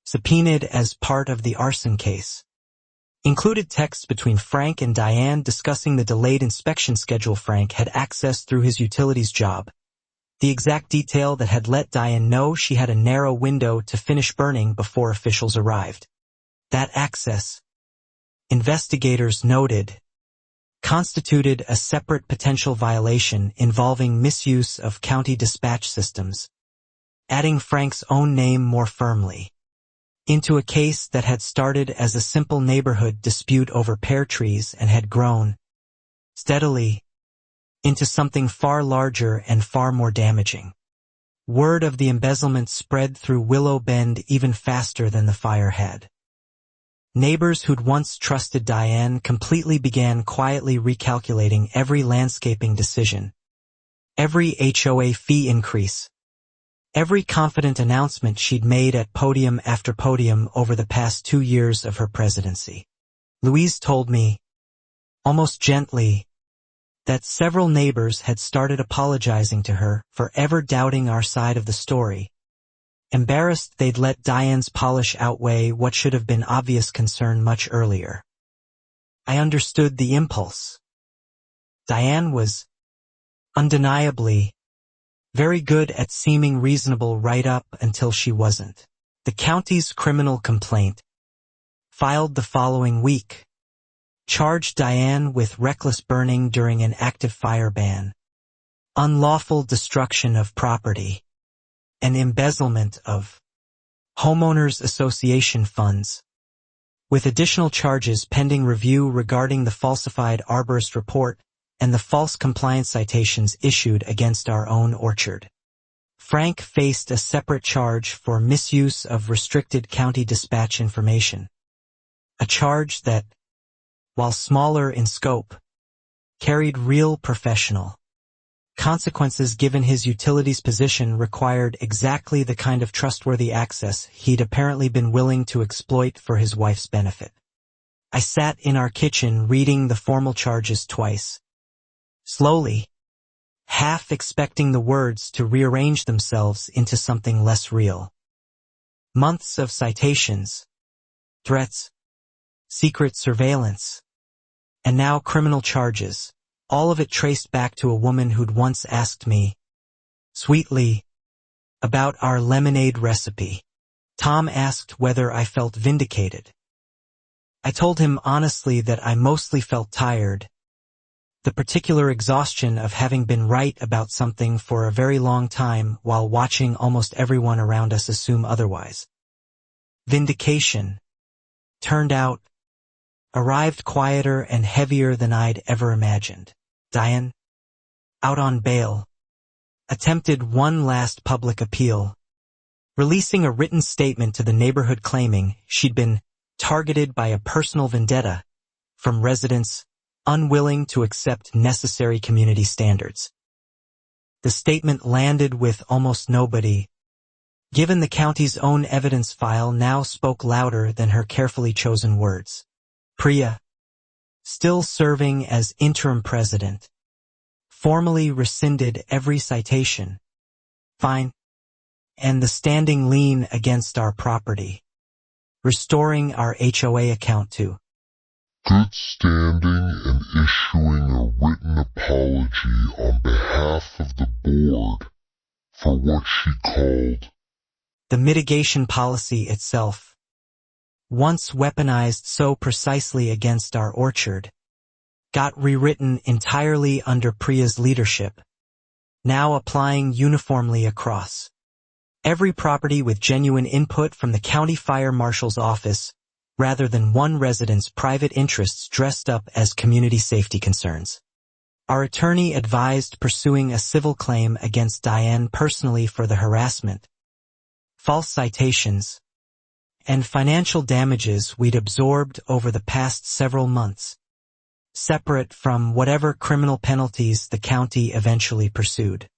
subpoenaed as part of the arson case, included texts between Frank and Diane discussing the delayed inspection schedule Frank had accessed through his utilities job, the exact detail that had let Diane know she had a narrow window to finish burning before officials arrived. That access, investigators noted, constituted a separate potential violation involving misuse of county dispatch systems, adding Frank's own name more firmly into a case that had started as a simple neighborhood dispute over pear trees and had grown steadily into something far larger and far more damaging. Word of the embezzlement spread through Willow Bend even faster than the fire had. Neighbors who'd once trusted Diane completely began quietly recalculating every landscaping decision, every HOA fee increase, every confident announcement she'd made at podium after podium over the past 2 years of her presidency. Louise told me, almost gently, that several neighbors had started apologizing to her for ever doubting our side of the story, embarrassed they'd let Diane's polish outweigh what should have been obvious concern much earlier. I understood the impulse. Diane was undeniably very good at seeming reasonable right up until she wasn't. The county's criminal complaint, filed the following week, charged Diane with reckless burning during an active fire ban, unlawful destruction of property, and embezzlement of homeowners association funds, with additional charges pending review regarding the falsified arborist report and the false compliance citations issued against our own orchard. Frank faced a separate charge for misuse of restricted county dispatch information, a charge that, while smaller in scope, carried real professional consequences given his utilities position required exactly the kind of trustworthy access he'd apparently been willing to exploit for his wife's benefit. I sat in our kitchen reading the formal charges twice, slowly, half expecting the words to rearrange themselves into something less real. Months of citations, threats, secret surveillance, and now criminal charges, all of it traced back to a woman who'd once asked me, sweetly, about our lemonade recipe. Tom asked whether I felt vindicated. I told him honestly that I mostly felt tired, the particular exhaustion of having been right about something for a very long time while watching almost everyone around us assume otherwise. Vindication, turned out, arrived quieter and heavier than I'd ever imagined. Diane, out on bail, attempted one last public appeal, releasing a written statement to the neighborhood claiming she'd been targeted by a personal vendetta from residents unwilling to accept necessary community standards. The statement landed with almost nobody, given the county's own evidence file now spoke louder than her carefully chosen words. Priya, still serving as interim president, formally rescinded every citation, fine, and the standing lien against our property, restoring our HOA account to good standing and issuing a written apology on behalf of the board for what she called the mitigation policy itself, once weaponized so precisely against our orchard, got rewritten entirely under Priya's leadership, now applying uniformly across every property with genuine input from the county fire marshal's office, rather than one resident's private interests dressed up as community safety concerns. Our attorney advised pursuing a civil claim against Diane personally for the harassment, false citations, and financial damages we'd absorbed over the past several months, separate from whatever criminal penalties the county eventually pursued.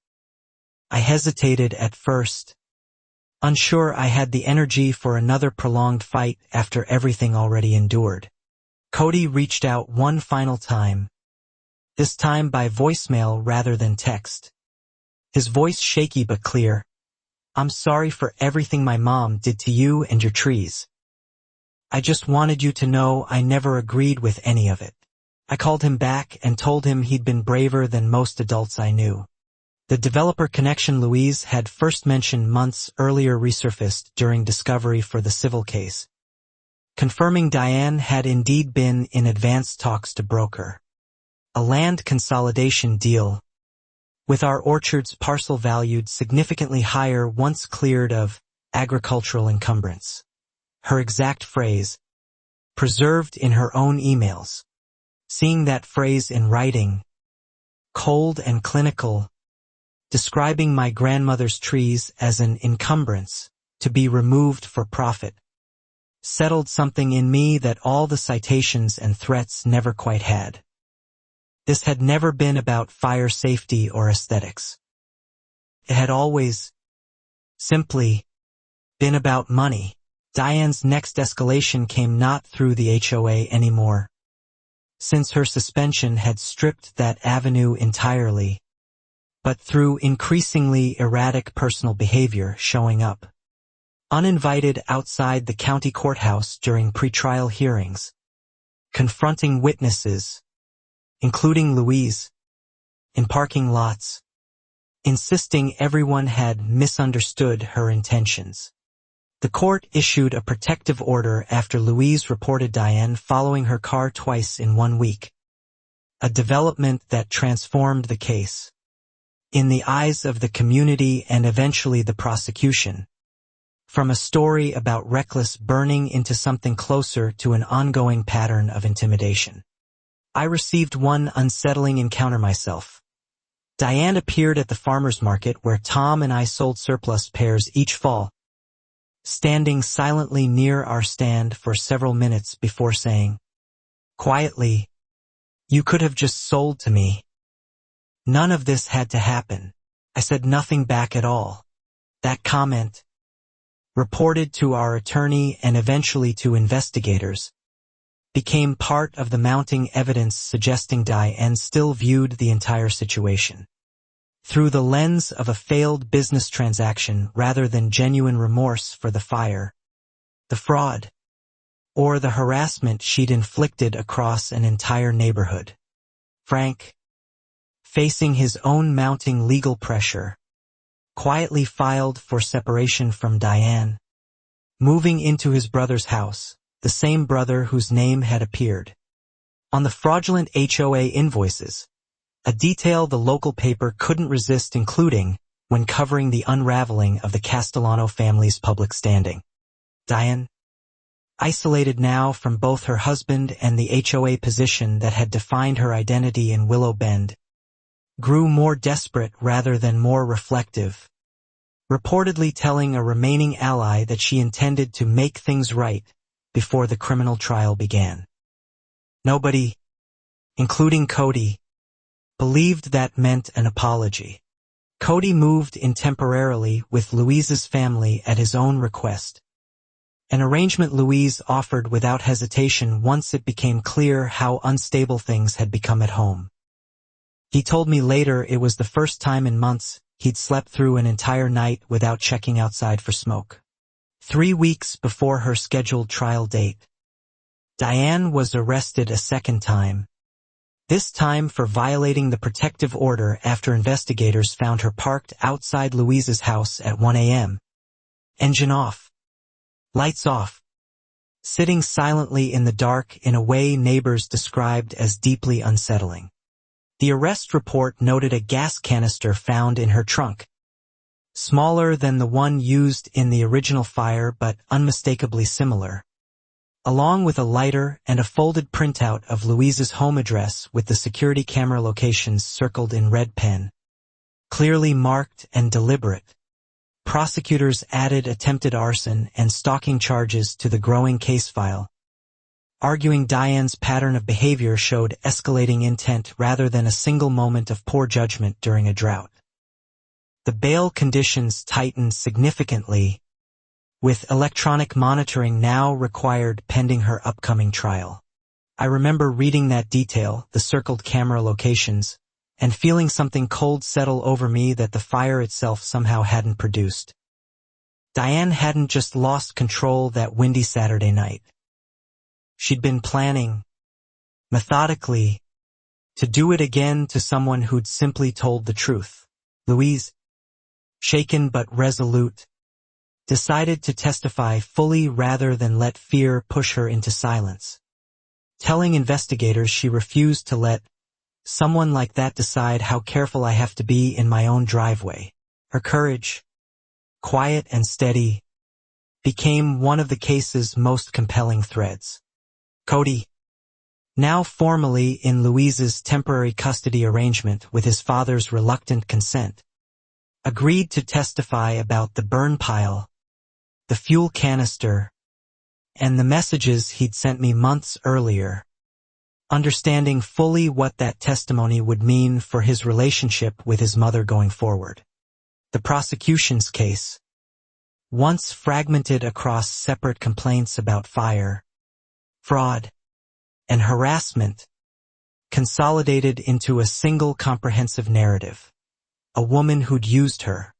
I hesitated at first, unsure I had the energy for another prolonged fight after everything already endured. Cody reached out one final time, this time by voicemail rather than text. His voice shaky but clear. "I'm sorry for everything my mom did to you and your trees. I just wanted you to know I never agreed with any of it." I called him back and told him he'd been braver than most adults I knew. The developer connection Louise had first mentioned months earlier resurfaced during discovery for the civil case, confirming Diane had indeed been in advanced talks to broker a land consolidation deal, with our orchard's parcel valued significantly higher once cleared of agricultural encumbrance. Her exact phrase, preserved in her own emails. Seeing that phrase in writing, cold and clinical, describing my grandmother's trees as an encumbrance to be removed for profit, settled something in me that all the citations and threats never quite had. This had never been about fire safety or aesthetics. It had always, simply, been about money. Diane's next escalation came not through the HOA anymore, since her suspension had stripped that avenue entirely, but through increasingly erratic personal behavior showing up, uninvited outside the county courthouse during pretrial hearings, confronting witnesses, including Louise, in parking lots, insisting everyone had misunderstood her intentions. The court issued a protective order after Louise reported Diane following her car twice in 1 week, a development that transformed the case, in the eyes of the community and eventually the prosecution, from a story about reckless burning into something closer to an ongoing pattern of intimidation. I received one unsettling encounter myself. Diane appeared at the farmer's market where Tom and I sold surplus pears each fall, standing silently near our stand for several minutes before saying, quietly, "You could have just sold to me. None of this had to happen." I said nothing back at all. That comment, reported to our attorney and eventually to investigators, became part of the mounting evidence suggesting Diane still viewed the entire situation through the lens of a failed business transaction rather than genuine remorse for the fire, the fraud, or the harassment she'd inflicted across an entire neighborhood. Frank, facing his own mounting legal pressure, quietly filed for separation from Diane, moving into his brother's house, the same brother whose name had appeared on the fraudulent HOA invoices, a detail the local paper couldn't resist including when covering the unraveling of the Castellano family's public standing. Diane, isolated now from both her husband and the HOA position that had defined her identity in Willow Bend, grew more desperate rather than more reflective, reportedly telling a remaining ally that she intended to make things right before the criminal trial began. Nobody, including Cody, believed that meant an apology. Cody moved in temporarily with Louise's family at his own request, an arrangement Louise offered without hesitation once it became clear how unstable things had become at home. He told me later it was the first time in months he'd slept through an entire night without checking outside for smoke. 3 weeks before her scheduled trial date, Diane was arrested a second time, this time for violating the protective order after investigators found her parked outside Louise's house at 1 a.m. Engine off, lights off, sitting silently in the dark in a way neighbors described as deeply unsettling. The arrest report noted a gas canister found in her trunk, smaller than the one used in the original fire but unmistakably similar, along with a lighter and a folded printout of Louise's home address with the security camera locations circled in red pen, clearly marked and deliberate. Prosecutors added attempted arson and stalking charges to the growing case file, arguing Diane's pattern of behavior showed escalating intent rather than a single moment of poor judgment during a drought. The bail conditions tightened significantly, with electronic monitoring now required pending her upcoming trial. I remember reading that detail, the circled camera locations, and feeling something cold settle over me that the fire itself somehow hadn't produced. Diane hadn't just lost control that windy Saturday night. She'd been planning, methodically, to do it again to someone who'd simply told the truth. Louise, shaken but resolute, decided to testify fully rather than let fear push her into silence. Telling investigators she refused to let someone like that decide how careful I have to be in my own driveway. Her courage, quiet and steady, became one of the case's most compelling threads. Cody, now formally in Louise's temporary custody arrangement with his father's reluctant consent, agreed to testify about the burn pile, the fuel canister, and the messages he'd sent me months earlier, understanding fully what that testimony would mean for his relationship with his mother going forward. The prosecution's case, once fragmented across separate complaints about fire, fraud, and harassment, consolidated into a single comprehensive narrative. A woman who'd used her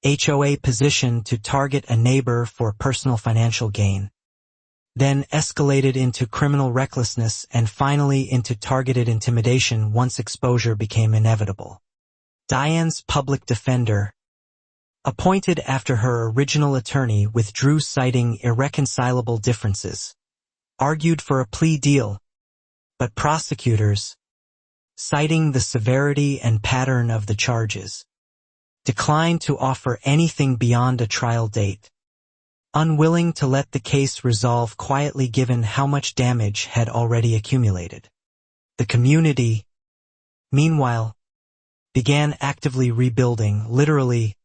HOA position to target a neighbor for personal financial gain, then escalated into criminal recklessness and finally into targeted intimidation once exposure became inevitable. Diane's public defender, appointed after her original attorney withdrew citing irreconcilable differences, argued for a plea deal, but prosecutors, citing the severity and pattern of the charges, declined to offer anything beyond a trial date, unwilling to let the case resolve quietly given how much damage had already accumulated. The community, meanwhile, began actively rebuilding, literally,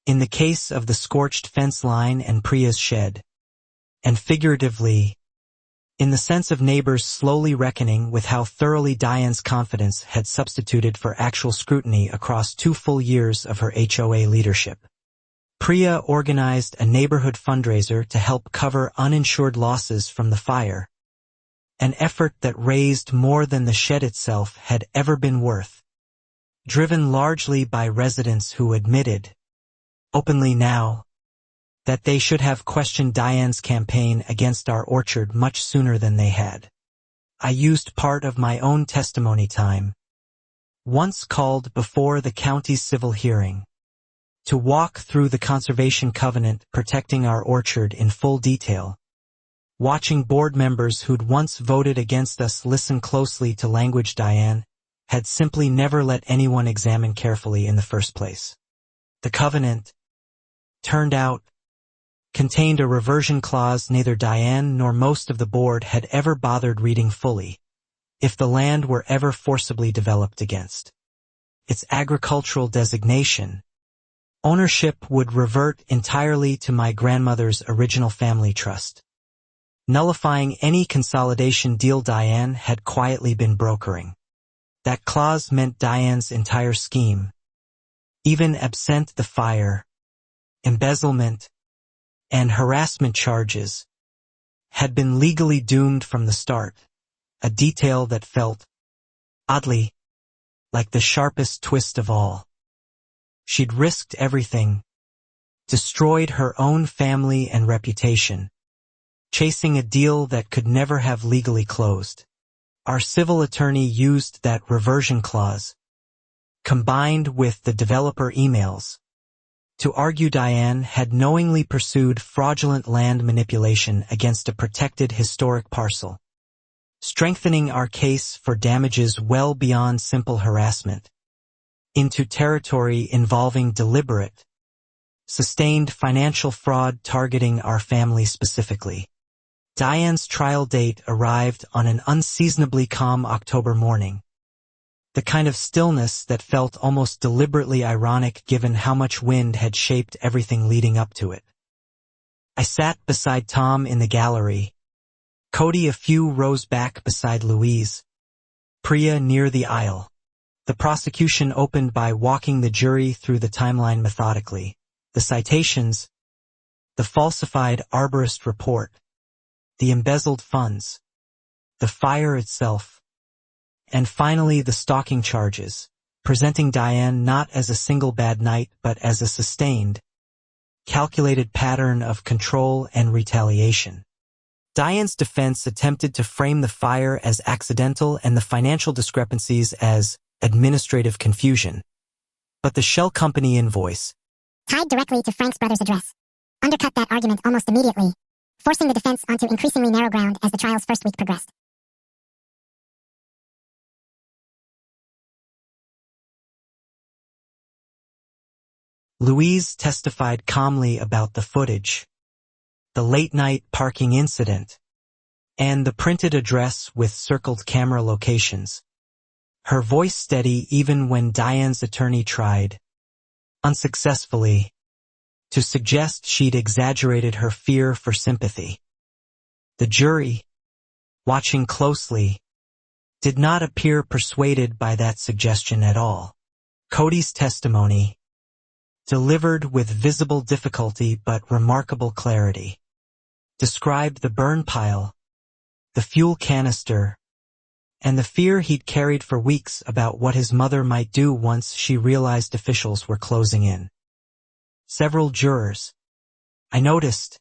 in the case of the scorched fence line and Priya's shed, and figuratively, in the sense of neighbors slowly reckoning with how thoroughly Diane's confidence had substituted for actual scrutiny across 2 full years of her HOA leadership. Priya organized a neighborhood fundraiser to help cover uninsured losses from the fire, an effort that raised more than the shed itself had ever been worth, driven largely by residents who admitted, openly now, that they should have questioned Diane's campaign against our orchard much sooner than they had. I used part of my own testimony time, once called before the county's civil hearing, to walk through the conservation covenant protecting our orchard in full detail, watching board members who'd once voted against us listen closely to language Diane had simply never let anyone examine carefully in the first place. The covenant, turned out, contained a reversion clause neither Diane nor most of the board had ever bothered reading fully, if the land were ever forcibly developed against its agricultural designation. Ownership would revert entirely to my grandmother's original family trust, nullifying any consolidation deal Diane had quietly been brokering. That clause meant Diane's entire scheme, even absent the fire, embezzlement, and harassment charges, had been legally doomed from the start, a detail that felt, oddly, like the sharpest twist of all. She'd risked everything, destroyed her own family and reputation, chasing a deal that could never have legally closed. Our civil attorney used that reversion clause, combined with the developer emails, to argue Diane had knowingly pursued fraudulent land manipulation against a protected historic parcel, strengthening our case for damages well beyond simple harassment, into territory involving deliberate, sustained financial fraud targeting our family specifically. Diane's trial date arrived on an unseasonably calm October morning, the kind of stillness that felt almost deliberately ironic given how much wind had shaped everything leading up to it. I sat beside Tom in the gallery, Cody a few rows back beside Louise, Priya near the aisle. The prosecution opened by walking the jury through the timeline methodically. The citations, the falsified arborist report, the embezzled funds, the fire itself, and finally the stalking charges, presenting Diane not as a single bad night but as a sustained, calculated pattern of control and retaliation. Diane's defense attempted to frame the fire as accidental and the financial discrepancies as administrative confusion. But the shell company invoice, tied directly to Frank's brother's address, undercut that argument almost immediately, forcing the defense onto increasingly narrow ground as the trial's first week progressed. Louise testified calmly about the footage, the late-night parking incident, and the printed address with circled camera locations. Her voice steady even when Diane's attorney tried, unsuccessfully, to suggest she'd exaggerated her fear for sympathy. The jury, watching closely, did not appear persuaded by that suggestion at all. Cody's testimony, delivered with visible difficulty but remarkable clarity, described the burn pile, the fuel canister, and the fear he'd carried for weeks about what his mother might do once she realized officials were closing in. Several jurors, I noticed,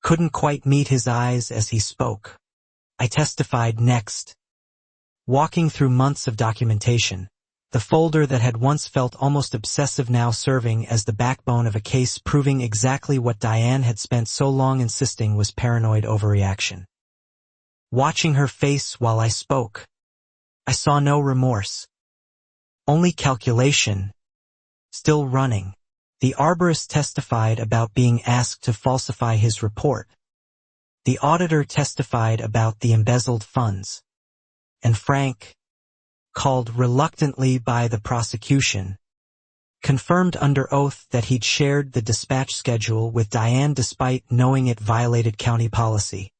couldn't quite meet his eyes as he spoke. I testified next, walking through months of documentation, the folder that had once felt almost obsessive now serving as the backbone of a case proving exactly what Diane had spent so long insisting was paranoid overreaction. Watching her face while I spoke, I saw no remorse. Only calculation, still running. The arborist testified about being asked to falsify his report. The auditor testified about the embezzled funds. And Frank, called reluctantly by the prosecution, confirmed under oath that he'd shared the dispatch schedule with Diane despite knowing it violated county policy.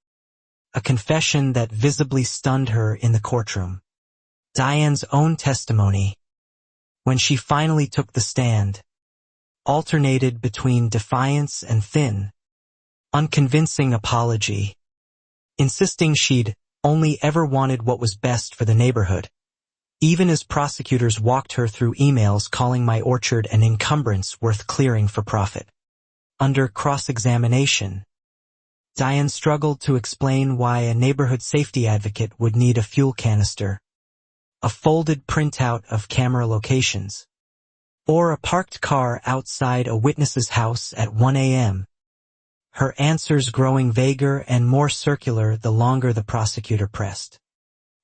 A confession that visibly stunned her in the courtroom. Diane's own testimony, when she finally took the stand, alternated between defiance and thin, unconvincing apology, insisting she'd only ever wanted what was best for the neighborhood, even as prosecutors walked her through emails calling my orchard an encumbrance worth clearing for profit. Under cross-examination, Diane struggled to explain why a neighborhood safety advocate would need a fuel canister, a folded printout of camera locations, or a parked car outside a witness's house at 1 a.m. Her answers growing vaguer and more circular the longer the prosecutor pressed.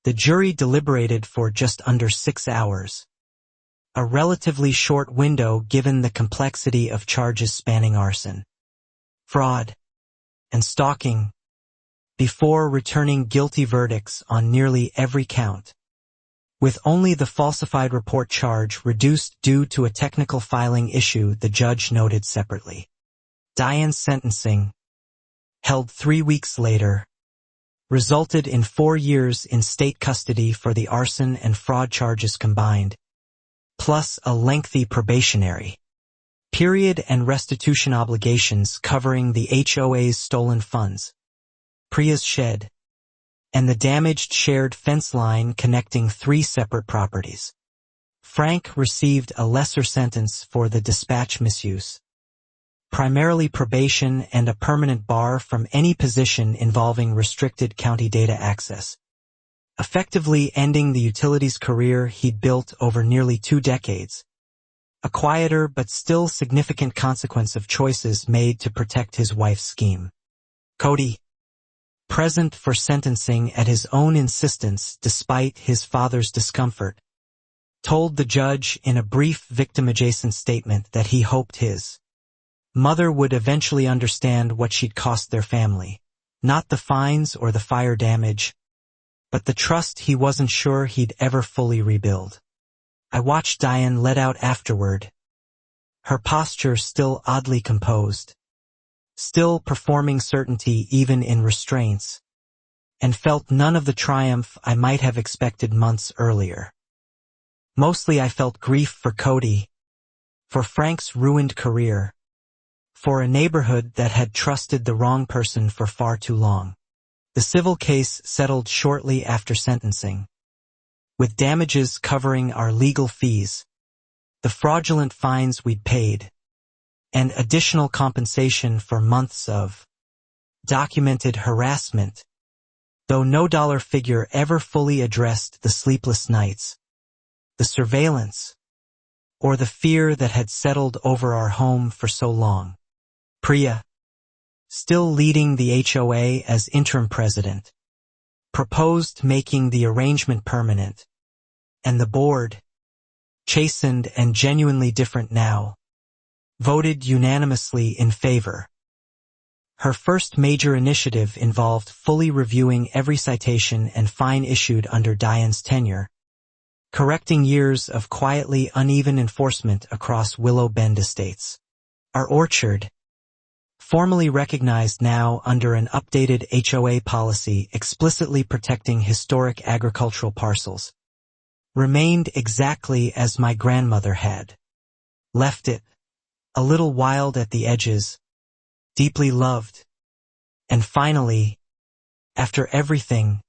The jury deliberated for just under 6 hours, a relatively short window given the complexity of charges spanning arson, fraud, and stalking, before returning guilty verdicts on nearly every count, with only the falsified report charge reduced due to a technical filing issue the judge noted separately. Diane's sentencing, held 3 weeks later, resulted in 4 years in state custody for the arson and fraud charges combined, plus a lengthy probationary period and restitution obligations covering the HOA's stolen funds, Priya's shed, and the damaged shared fence line connecting 3 separate properties. Frank received a lesser sentence for the dispatch misuse, primarily probation and a permanent bar from any position involving restricted county data access, effectively ending the utilities career he'd built over nearly 2 decades, a quieter but still significant consequence of choices made to protect his wife's scheme. Cody, present for sentencing at his own insistence despite his father's discomfort, told the judge in a brief victim-adjacent statement that he hoped his mother would eventually understand what she'd cost their family, not the fines or the fire damage, but the trust he wasn't sure he'd ever fully rebuild. I watched Diane let out afterward, her posture still oddly composed, still performing certainty even in restraints, and felt none of the triumph I might have expected months earlier. Mostly I felt grief for Cody, for Frank's ruined career, for a neighborhood that had trusted the wrong person for far too long. The civil case settled shortly after sentencing, with damages covering our legal fees, the fraudulent fines we'd paid, and additional compensation for months of documented harassment, though no dollar figure ever fully addressed the sleepless nights, the surveillance, or the fear that had settled over our home for so long. Priya, still leading the HOA as interim president, proposed making the arrangement permanent, and the board, chastened and genuinely different now, voted unanimously in favor. Her first major initiative involved fully reviewing every citation and fine issued under Diane's tenure, correcting years of quietly uneven enforcement across Willow Bend estates. Our orchard, formally recognized now under an updated HOA policy explicitly protecting historic agricultural parcels, remained exactly as my grandmother had left it, a little wild at the edges, deeply loved, and finally, after everything,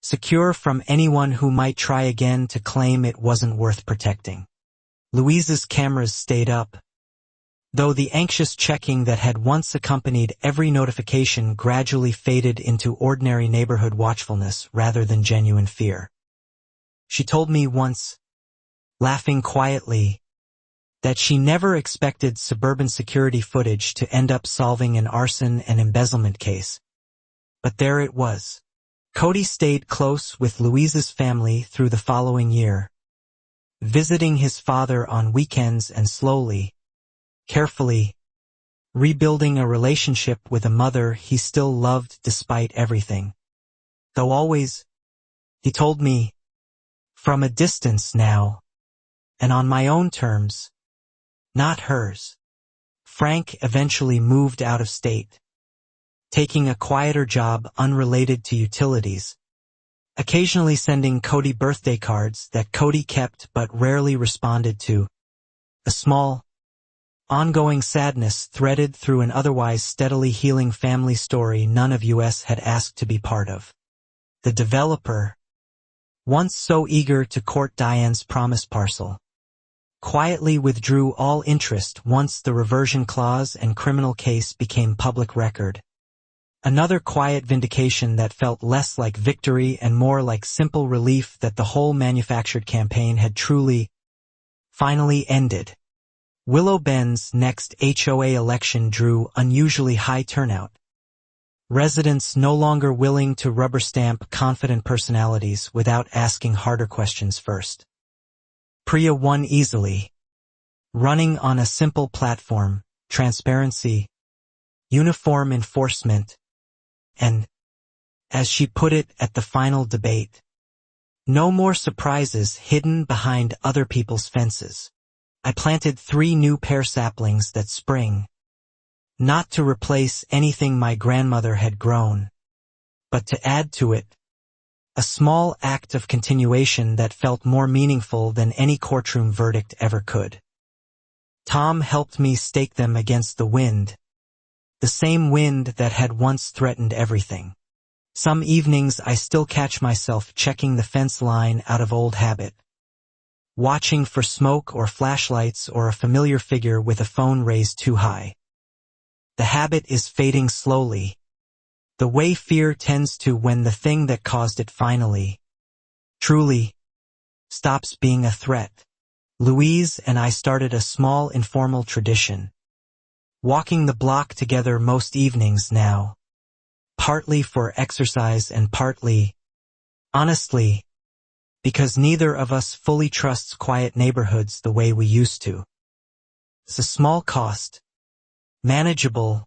secure from anyone who might try again to claim it wasn't worth protecting. Louise's cameras stayed up, though the anxious checking that had once accompanied every notification gradually faded into ordinary neighborhood watchfulness rather than genuine fear. She told me once, laughing quietly, that she never expected suburban security footage to end up solving an arson and embezzlement case. But there it was. Cody stayed close with Louise's family through the following year, visiting his father on weekends and slowly, carefully, rebuilding a relationship with a mother he still loved despite everything. Though always, he told me, from a distance now, and on my own terms, not hers. Frank eventually moved out of state, taking a quieter job unrelated to utilities, occasionally sending Cody birthday cards that Cody kept but rarely responded to, a small, ongoing sadness threaded through an otherwise steadily healing family story none of us had asked to be part of. The developer, once so eager to court Diane's promised parcel, quietly withdrew all interest once the reversion clause and criminal case became public record. Another quiet vindication that felt less like victory and more like simple relief that the whole manufactured campaign had truly, finally ended. Willow Bend's next HOA election drew unusually high turnout. Residents no longer willing to rubber stamp confident personalities without asking harder questions first. Priya won easily, running on a simple platform, transparency, uniform enforcement, and, as she put it at the final debate, no more surprises hidden behind other people's fences. I planted 3 new pear saplings that spring, not to replace anything my grandmother had grown, but to add to it, a small act of continuation that felt more meaningful than any courtroom verdict ever could. Tom helped me stake them against the wind, the same wind that had once threatened everything. Some evenings I still catch myself checking the fence line out of old habit, watching for smoke or flashlights or a familiar figure with a phone raised too high. The habit is fading slowly, the way fear tends to when the thing that caused it finally, truly, stops being a threat. Louise and I started a small informal tradition, walking the block together most evenings now, partly for exercise and partly, honestly, because neither of us fully trusts quiet neighborhoods the way we used to. It's a small cost, manageable,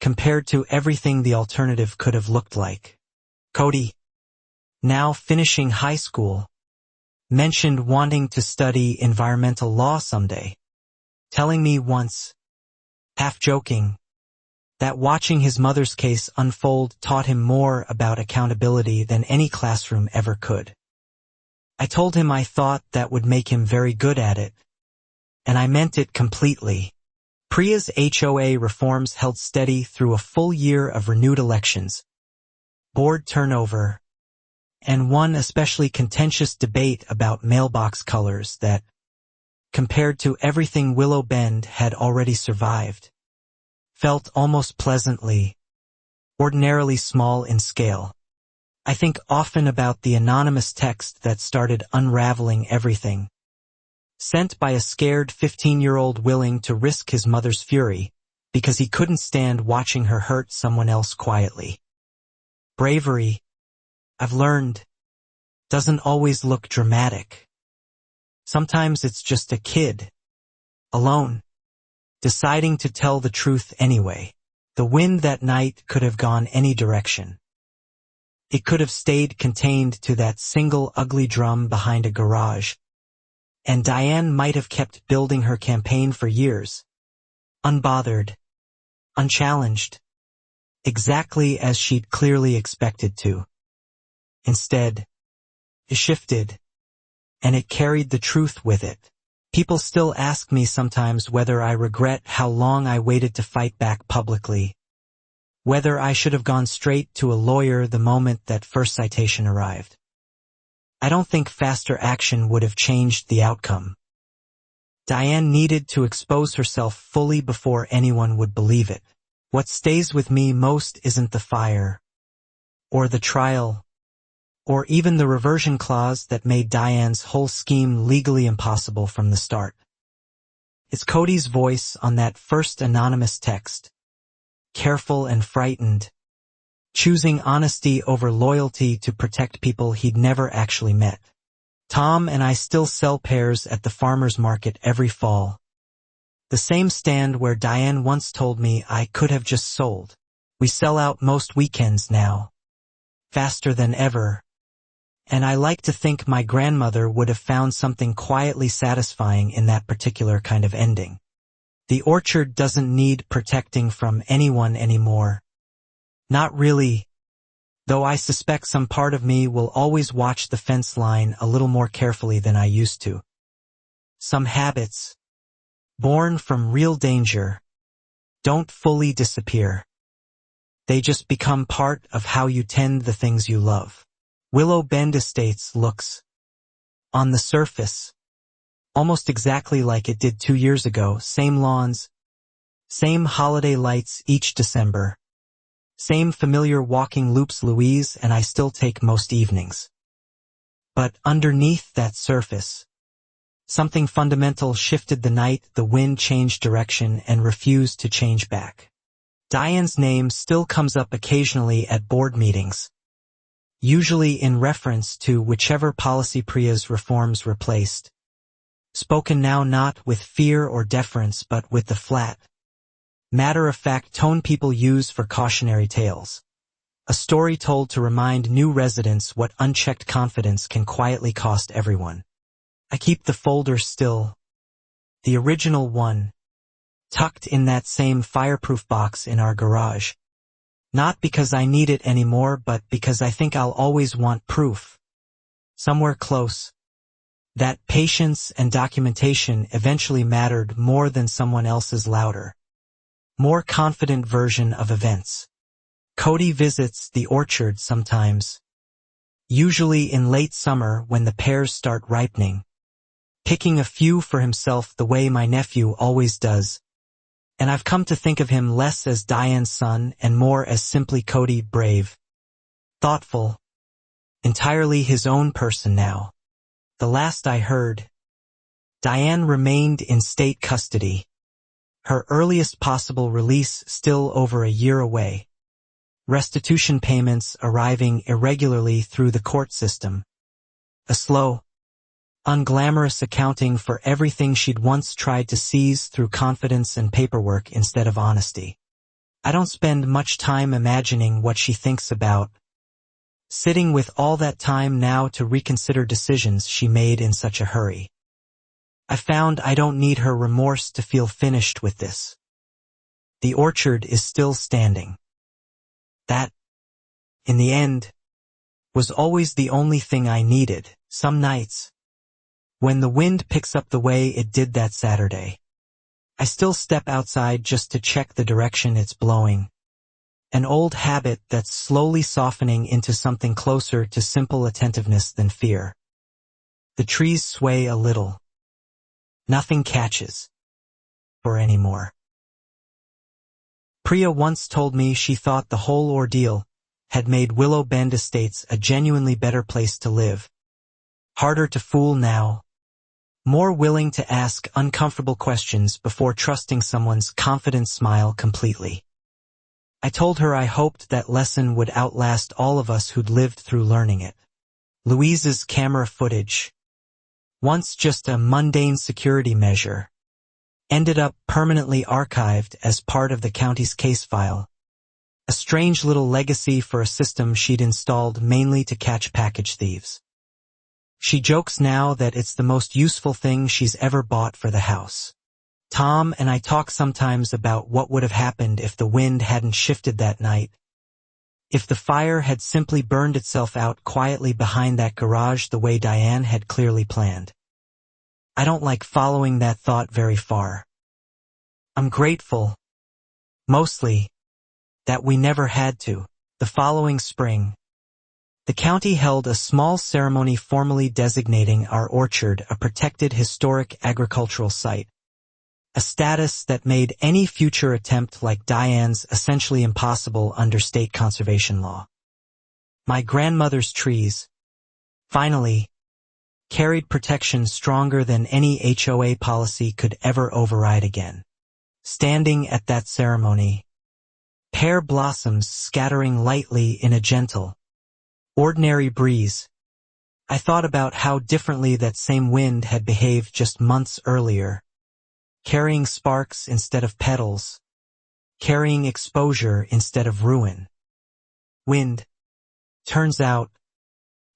compared to everything the alternative could have looked like. Cody, now finishing high school, mentioned wanting to study environmental law someday, telling me once, half joking, that watching his mother's case unfold taught him more about accountability than any classroom ever could. I told him I thought that would make him very good at it, and I meant it completely. Priya's HOA reforms held steady through a full year of renewed elections, board turnover, and one especially contentious debate about mailbox colors that, compared to everything Willow Bend had already survived, felt almost pleasantly, ordinarily small in scale. I think often about the anonymous text that started unraveling everything, sent by a scared 15-year-old willing to risk his mother's fury because he couldn't stand watching her hurt someone else quietly. Bravery, I've learned, doesn't always look dramatic. Sometimes it's just a kid, alone, deciding to tell the truth anyway. The wind that night could have gone any direction. It could have stayed contained to that single ugly drum behind a garage, and Diane might have kept building her campaign for years, unbothered, unchallenged, exactly as she'd clearly expected to. Instead, it shifted, and it carried the truth with it. People still ask me sometimes whether I regret how long I waited to fight back publicly, whether I should have gone straight to a lawyer the moment that first citation arrived. I don't think faster action would have changed the outcome. Diane needed to expose herself fully before anyone would believe it. What stays with me most isn't the fire, or the trial, or even the reversion clause that made Diane's whole scheme legally impossible from the start. It's Cody's voice on that first anonymous text, careful and frightened, choosing honesty over loyalty to protect people he'd never actually met. Tom and I still sell pears at the farmer's market every fall. The same stand where Diane once told me I could have just sold. We sell out most weekends now, faster than ever, and I like to think my grandmother would have found something quietly satisfying in that particular kind of ending. The orchard doesn't need protecting from anyone anymore. Not really, though I suspect some part of me will always watch the fence line a little more carefully than I used to. Some habits, born from real danger, don't fully disappear. They just become part of how you tend the things you love. Willow Bend Estates looks, on the surface, almost exactly like it did 2 years ago. Same lawns, same holiday lights each December, same familiar walking loops Louise and I still take most evenings. But underneath that surface, something fundamental shifted the night the wind changed direction and refused to change back. Diane's name still comes up occasionally at board meetings, usually in reference to whichever policy Priya's reforms replaced, spoken now not with fear or deference but with the flat, matter-of-fact tone people use for cautionary tales. A story told to remind new residents what unchecked confidence can quietly cost everyone. I keep the folder still, the original one, tucked in that same fireproof box in our garage. Not because I need it anymore, but because I think I'll always want proof, somewhere close, that patience and documentation eventually mattered more than someone else's louder, more confident version of events. Cody visits the orchard sometimes, usually in late summer when the pears start ripening, picking a few for himself the way my nephew always does, and I've come to think of him less as Diane's son and more as simply Cody, brave, thoughtful, entirely his own person now. The last I heard, Diane remained in state custody, her earliest possible release still over a year away, restitution payments arriving irregularly through the court system, a slow, unglamorous accounting for everything she'd once tried to seize through confidence and paperwork instead of honesty. I don't spend much time imagining what she thinks about, sitting with all that time now to reconsider decisions she made in such a hurry. I found I don't need her remorse to feel finished with this. The orchard is still standing. That, in the end, was always the only thing I needed. Some nights, when the wind picks up the way it did that Saturday, I still step outside just to check the direction it's blowing. An old habit that's slowly softening into something closer to simple attentiveness than fear. The trees sway a little. Nothing catches for anymore. Priya once told me she thought the whole ordeal had made Willow Bend Estates a genuinely better place to live. Harder to fool now. More willing to ask uncomfortable questions before trusting someone's confident smile completely. I told her I hoped that lesson would outlast all of us who'd lived through learning it. Louise's camera footage, once just a mundane security measure, ended up permanently archived as part of the county's case file. A strange little legacy for a system she'd installed mainly to catch package thieves. She jokes now that it's the most useful thing she's ever bought for the house. Tom and I talk sometimes about what would have happened if the wind hadn't shifted that night. If the fire had simply burned itself out quietly behind that garage the way Diane had clearly planned. I don't like following that thought very far. I'm grateful, mostly, that we never had to. The following spring, the county held a small ceremony formally designating our orchard a protected historic agricultural site. A status that made any future attempt like Diane's essentially impossible under state conservation law. My grandmother's trees, finally, carried protection stronger than any HOA policy could ever override again. Standing at that ceremony, pear blossoms scattering lightly in a gentle, ordinary breeze, I thought about how differently that same wind had behaved just months earlier. Carrying sparks instead of petals, carrying exposure instead of ruin. Wind, turns out,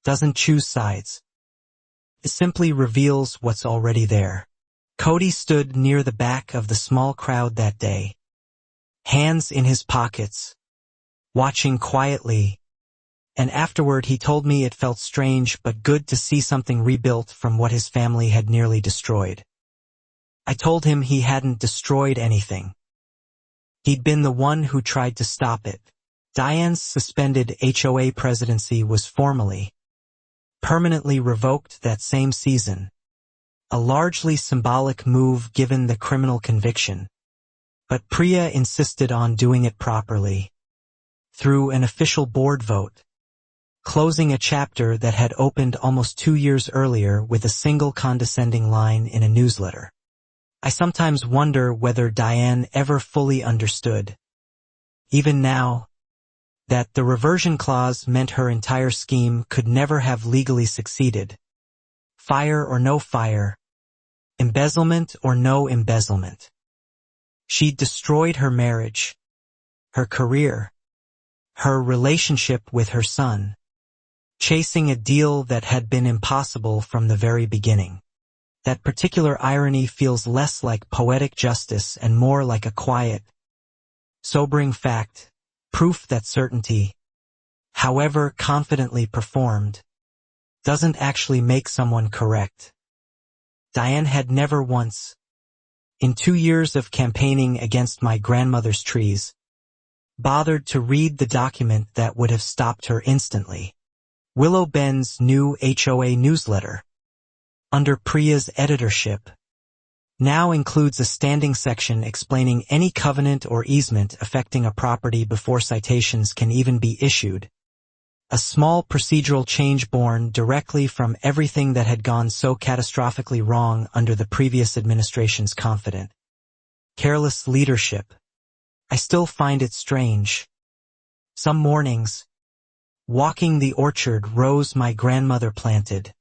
doesn't choose sides. It simply reveals what's already there. Cody stood near the back of the small crowd that day, hands in his pockets, watching quietly, and afterward he told me it felt strange but good to see something rebuilt from what his family had nearly destroyed. I told him he hadn't destroyed anything. He'd been the one who tried to stop it. Diane's suspended HOA presidency was formally, permanently revoked that same season. A largely symbolic move given the criminal conviction. But Priya insisted on doing it properly. Through an official board vote. Closing a chapter that had opened almost 2 years earlier with a single condescending line in a newsletter. I sometimes wonder whether Diane ever fully understood, even now, that the reversion clause meant her entire scheme could never have legally succeeded. Fire or no fire, embezzlement or no embezzlement. She'd destroyed her marriage, her career, her relationship with her son, chasing a deal that had been impossible from the very beginning. That particular irony feels less like poetic justice and more like a quiet, sobering fact, proof that certainty, however confidently performed, doesn't actually make someone correct. Diane had never once, in 2 years of campaigning against my grandmother's trees, bothered to read the document that would have stopped her instantly. Willow Bend's new HOA newsletter, under Priya's editorship, now includes a standing section explaining any covenant or easement affecting a property before citations can even be issued. A small procedural change born directly from everything that had gone so catastrophically wrong under the previous administration's confident, careless leadership. I still find it strange. Some mornings, walking the orchard Rose my grandmother planted,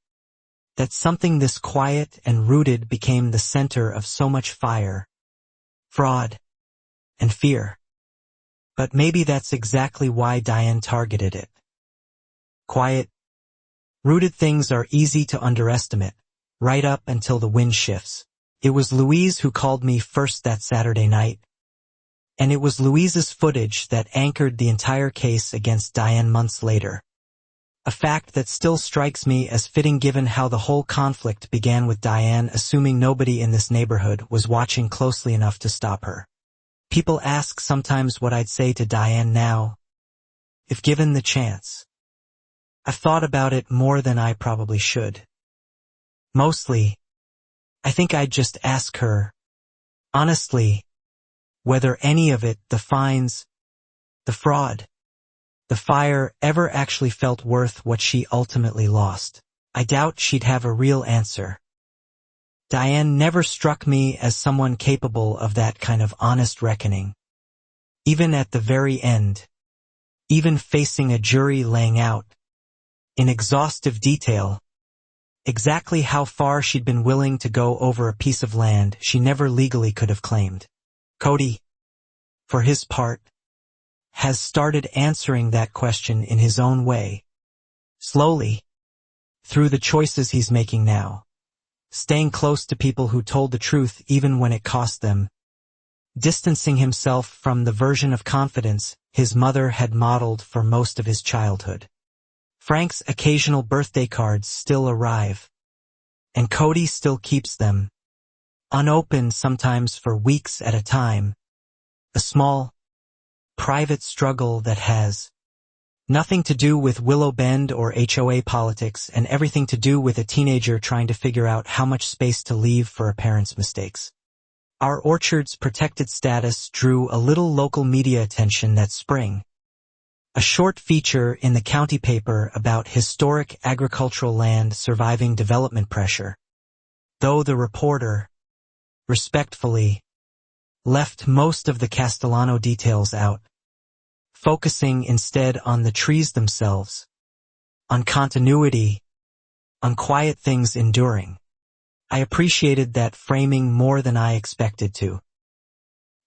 that something this quiet and rooted became the center of so much fire, fraud, and fear. But maybe that's exactly why Diane targeted it. quiet, rooted things are easy to underestimate, right up until the wind shifts. It was Louise who called me first that Saturday night, and it was Louise's footage that anchored the entire case against Diane months later. A fact that still strikes me as fitting given how the whole conflict began with Diane assuming nobody in this neighborhood was watching closely enough to stop her. People ask sometimes what I'd say to Diane now, if given the chance. I've thought about it more than I probably should. Mostly, I think I'd just ask her, honestly, whether any of it, the fines, the fraud, the fire, ever actually felt worth what she ultimately lost. I doubt she'd have a real answer. Diane never struck me as someone capable of that kind of honest reckoning. Even at the very end, even facing a jury laying out, in exhaustive detail, exactly how far she'd been willing to go over a piece of land she never legally could have claimed. Cody, for his part, has started answering that question in his own way, slowly, through the choices he's making now, staying close to people who told the truth even when it cost them, distancing himself from the version of confidence his mother had modeled for most of his childhood. Frank's occasional birthday cards still arrive, and Cody still keeps them, unopened sometimes for weeks at a time, a small, private struggle that has nothing to do with Willow Bend or HOA politics and everything to do with a teenager trying to figure out how much space to leave for a parent's mistakes. Our orchard's protected status drew a little local media attention that spring. A short feature in the county paper about historic agricultural land surviving development pressure, though the reporter, respectfully, left most of the Castellano details out, focusing instead on the trees themselves, on continuity, on quiet things enduring. I appreciated that framing more than I expected to.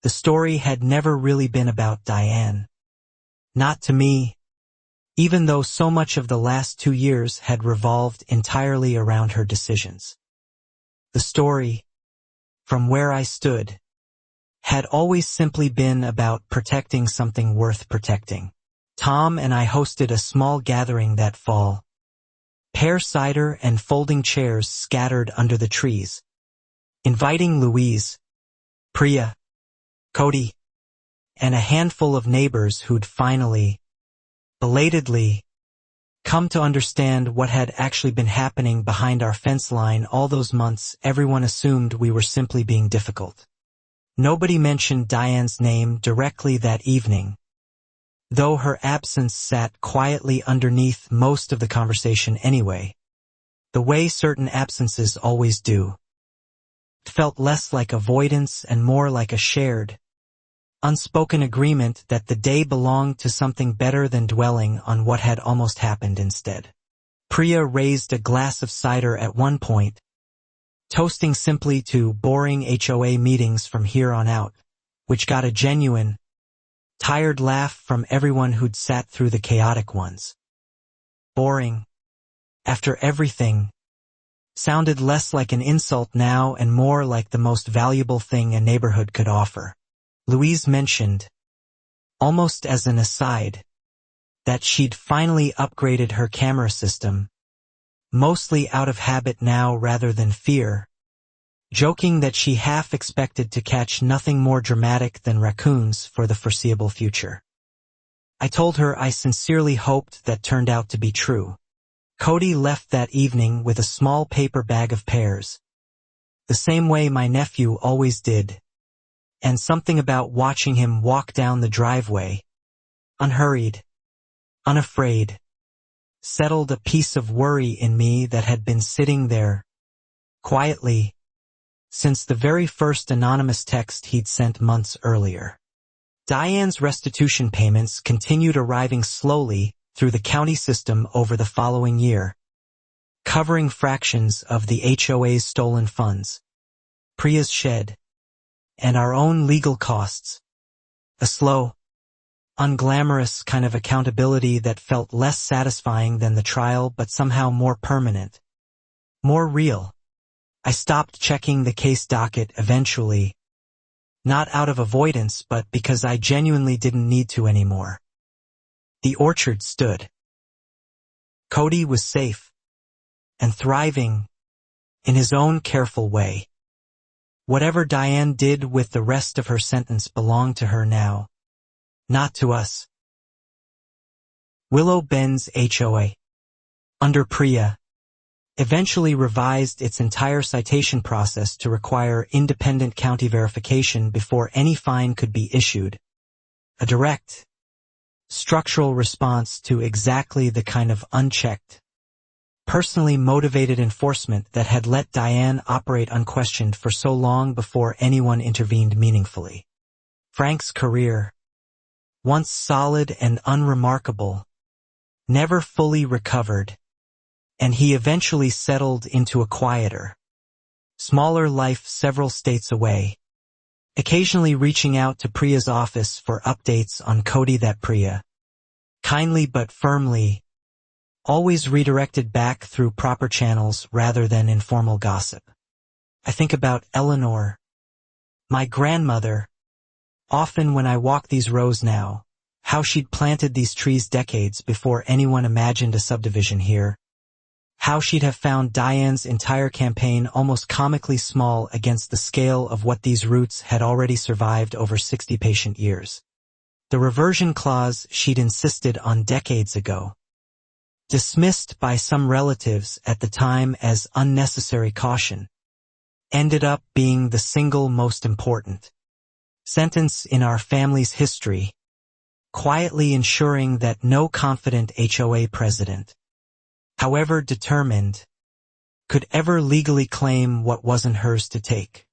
The story had never really been about Diane. Not to me, even though so much of the last 2 years had revolved entirely around her decisions. The story, from where I stood, had always simply been about protecting something worth protecting. Tom and I hosted a small gathering that fall. Pear cider and folding chairs scattered under the trees, inviting Louise, Priya, Cody, and a handful of neighbors who'd finally, belatedly, come to understand what had actually been happening behind our fence line all those months. Everyone assumed we were simply being difficult. Nobody mentioned Diane's name directly that evening, though her absence sat quietly underneath most of the conversation anyway, the way certain absences always do. It felt less like avoidance and more like a shared, unspoken agreement that the day belonged to something better than dwelling on what had almost happened instead. Priya raised a glass of cider at one point, toasting simply to boring HOA meetings from here on out, which got a genuine, tired laugh from everyone who'd sat through the chaotic ones. Boring, after everything, sounded less like an insult now and more like the most valuable thing a neighborhood could offer. Louise mentioned, almost as an aside, that she'd finally upgraded her camera system, mostly out of habit now rather than fear, joking that she half expected to catch nothing more dramatic than raccoons for the foreseeable future. I told her I sincerely hoped that turned out to be true. Cody left that evening with a small paper bag of pears, the same way my nephew always did, and something about watching him walk down the driveway, unhurried, unafraid, settled a piece of worry in me that had been sitting there, quietly, since the very first anonymous text he'd sent months earlier. Diane's restitution payments continued arriving slowly through the county system over the following year, covering fractions of the HOA's stolen funds, Priya's shed, and our own legal costs. A slow, unglamorous kind of accountability that felt less satisfying than the trial but somehow more permanent, more real. I stopped checking the case docket eventually, not out of avoidance but because I genuinely didn't need to anymore. The orchard stood. Cody was safe and thriving in his own careful way. Whatever Diane did with the rest of her sentence belonged to her now, not to us. Willow Bend's HOA, under PREA, eventually revised its entire citation process to require independent county verification before any fine could be issued. A direct, structural response to exactly the kind of unchecked, personally motivated enforcement that had let Diane operate unquestioned for so long before anyone intervened meaningfully. Frank's career, once solid and unremarkable, never fully recovered, and he eventually settled into a quieter, smaller life several states away, occasionally reaching out to PREA's office for updates on Cody that PREA, kindly but firmly, always redirected back through proper channels rather than informal gossip. I think about Eleanor, my grandmother, often when I walk these rows now, how she'd planted these trees decades before anyone imagined a subdivision here, how she'd have found Diane's entire campaign almost comically small against the scale of what these roots had already survived over 60 patient years. The reversion clause she'd insisted on decades ago, dismissed by some relatives at the time as unnecessary caution, ended up being the single most important sentence in our family's history, quietly ensuring that no confident HOA president, however determined, could ever legally claim what wasn't hers to take.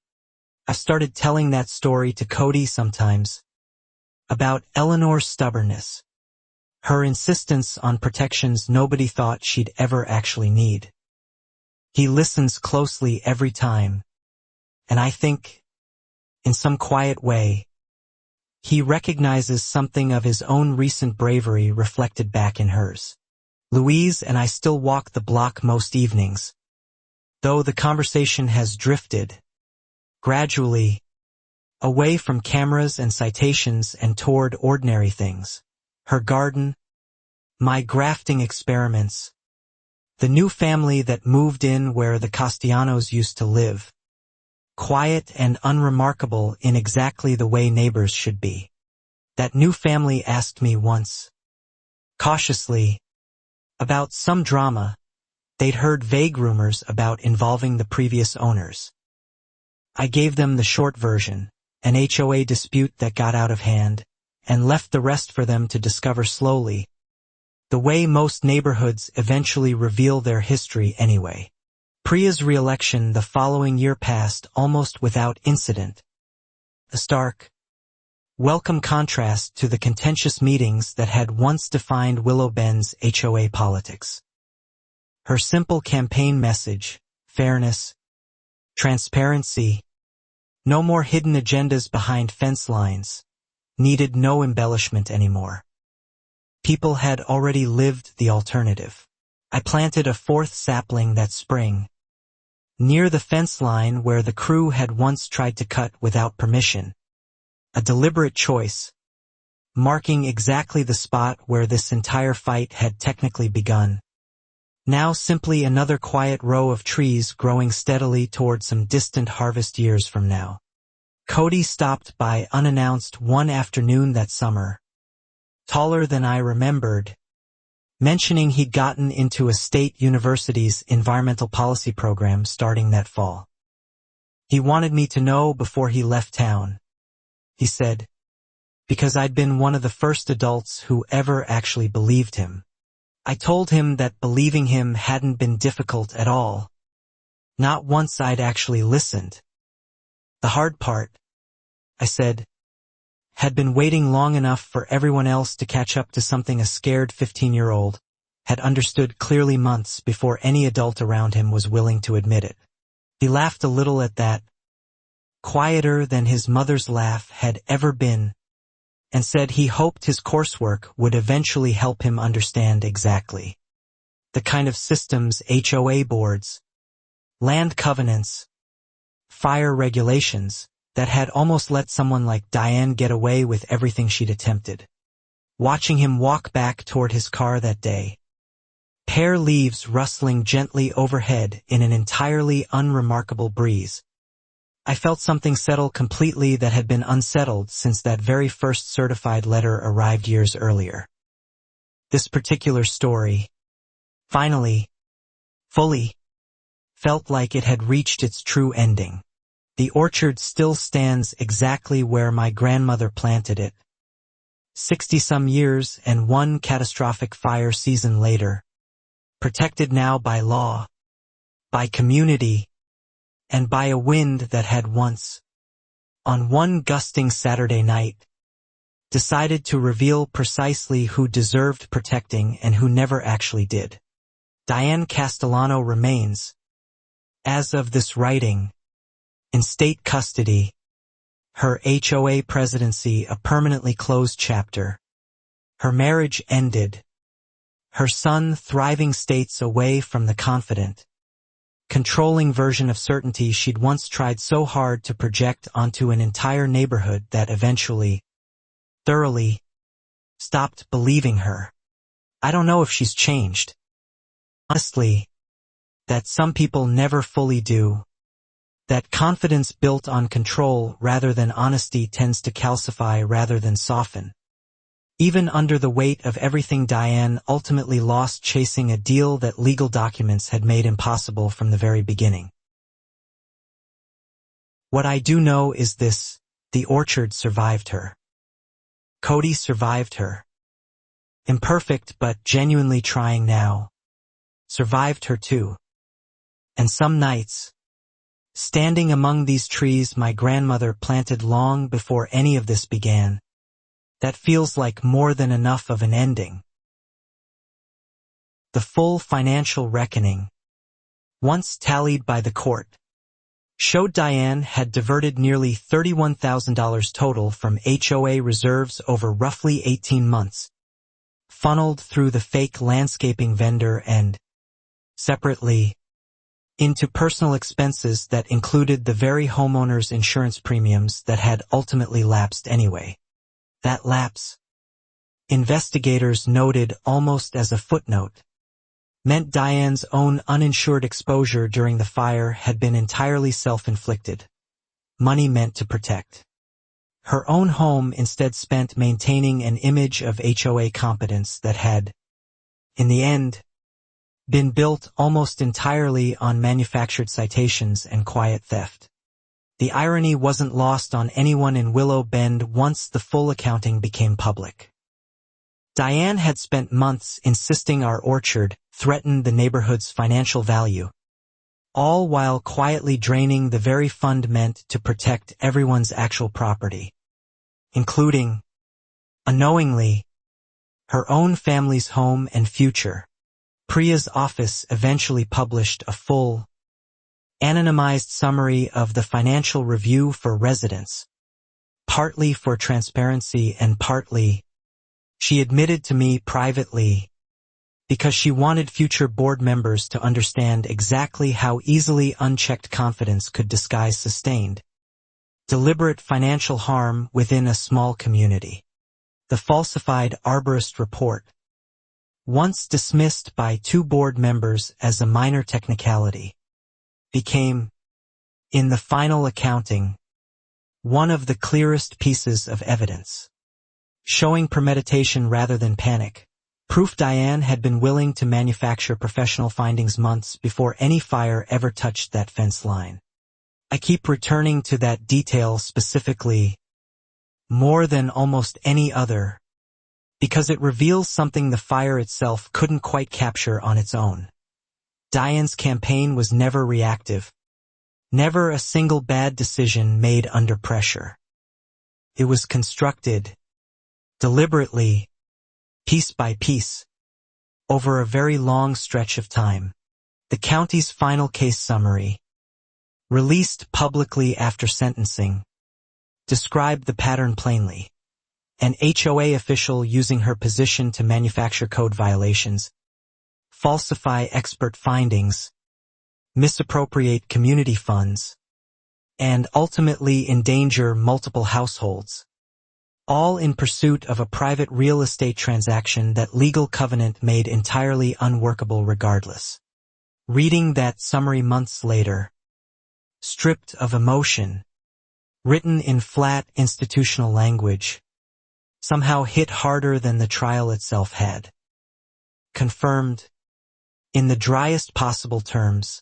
I've started telling that story to Cody sometimes, about Eleanor's stubbornness, her insistence on protections nobody thought she'd ever actually need. He listens closely every time, and I think, in some quiet way, he recognizes something of his own recent bravery reflected back in hers. Louise and I still walk the block most evenings, though the conversation has drifted, gradually, away from cameras and citations and toward ordinary things. Her garden, my grafting experiments, the new family that moved in where the Castellanos used to live, quiet and unremarkable in exactly the way neighbors should be. That new family asked me once, cautiously, about some drama they'd heard vague rumors about involving the previous owners. I gave them the short version, an HOA dispute that got out of hand, and left the rest for them to discover slowly, the way most neighborhoods eventually reveal their history anyway. PREA's re-election the following year passed almost without incident, a stark, welcome contrast to the contentious meetings that had once defined Willow Bend's HOA politics. Her simple campaign message, fairness, transparency, no more hidden agendas behind fence lines, needed no embellishment anymore. People had already lived the alternative. I planted a fourth sapling that spring, near the fence line where the crew had once tried to cut without permission. A deliberate choice, marking exactly the spot where this entire fight had technically begun. Now simply another quiet row of trees growing steadily toward some distant harvest years from now. Cody stopped by unannounced one afternoon that summer, taller than I remembered, mentioning he'd gotten into a state university's environmental policy program starting that fall. He wanted me to know before he left town, he said, because I'd been one of the first adults who ever actually believed him. I told him that believing him hadn't been difficult at all. Not once I'd actually listened. The hard part, I said, had been waiting long enough for everyone else to catch up to something a scared 15-year-old had understood clearly months before any adult around him was willing to admit it. He laughed a little at that, quieter than his mother's laugh had ever been, and said he hoped his coursework would eventually help him understand exactly the kind of systems HOA boards, land covenants, fire regulations that had almost let someone like Diane get away with everything she'd attempted. Watching him walk back toward his car that day, pear leaves rustling gently overhead in an entirely unremarkable breeze, I felt something settle completely that had been unsettled since that very first certified letter arrived years earlier. This particular story, finally, fully, felt like it had reached its true ending. The orchard still stands exactly where my grandmother planted it. 60-some years and one catastrophic fire season later, protected now by law, by community, and by a wind that had once, on one gusting Saturday night, decided to reveal precisely who deserved protecting and who never actually did. Diane Castellano remains, as of this writing, in state custody, her HOA presidency a permanently closed chapter, her marriage ended, her son thriving states away from the confident, controlling version of certainty she'd once tried so hard to project onto an entire neighborhood that eventually, thoroughly, stopped believing her. I don't know if she's changed. Honestly, that some people never fully do. That confidence built on control rather than honesty tends to calcify rather than soften. Even under the weight of everything Diane ultimately lost chasing a deal that legal documents had made impossible from the very beginning. What I do know is this: the orchard survived her. Cody survived her. Imperfect but genuinely trying now. Survived her too. And some nights, standing among these trees my grandmother planted long before any of this began, that feels like more than enough of an ending. The full financial reckoning, once tallied by the court, showed Diane had diverted nearly $31,000 total from HOA reserves over roughly 18 months, funneled through the fake landscaping vendor and, separately, into personal expenses that included the very homeowner's insurance premiums that had ultimately lapsed anyway. That lapse, investigators noted almost as a footnote, meant Diane's own uninsured exposure during the fire had been entirely self-inflicted. Money meant to protect her own home instead spent maintaining an image of HOA competence that had, in the end, been built almost entirely on manufactured citations and quiet theft. The irony wasn't lost on anyone in Willow Bend once the full accounting became public. Diane had spent months insisting our orchard threatened the neighborhood's financial value, all while quietly draining the very fund meant to protect everyone's actual property, including, unknowingly, her own family's home and future. Priya's office eventually published a full, anonymized summary of the financial review for residents, partly for transparency and partly, she admitted to me privately, because she wanted future board members to understand exactly how easily unchecked confidence could disguise sustained, deliberate financial harm within a small community. The falsified arborist report, once dismissed by 2 board members as a minor technicality, became, in the final accounting, one of the clearest pieces of evidence, showing premeditation rather than panic, proof Diane had been willing to manufacture professional findings months before any fire ever touched that fence line. I keep returning to that detail specifically, more than almost any other, because it reveals something the fire itself couldn't quite capture on its own. Diane's campaign was never reactive, never a single bad decision made under pressure. It was constructed, deliberately, piece by piece, over a very long stretch of time. The county's final case summary, released publicly after sentencing, described the pattern plainly. an HOA official using her position to manufacture code violations, falsify expert findings, misappropriate community funds, and ultimately endanger multiple households, all in pursuit of a private real estate transaction that legal covenant made entirely unworkable regardless. Reading that summary months later, stripped of emotion, written in flat institutional language, somehow hit harder than the trial itself had. Confirmed, in the driest possible terms,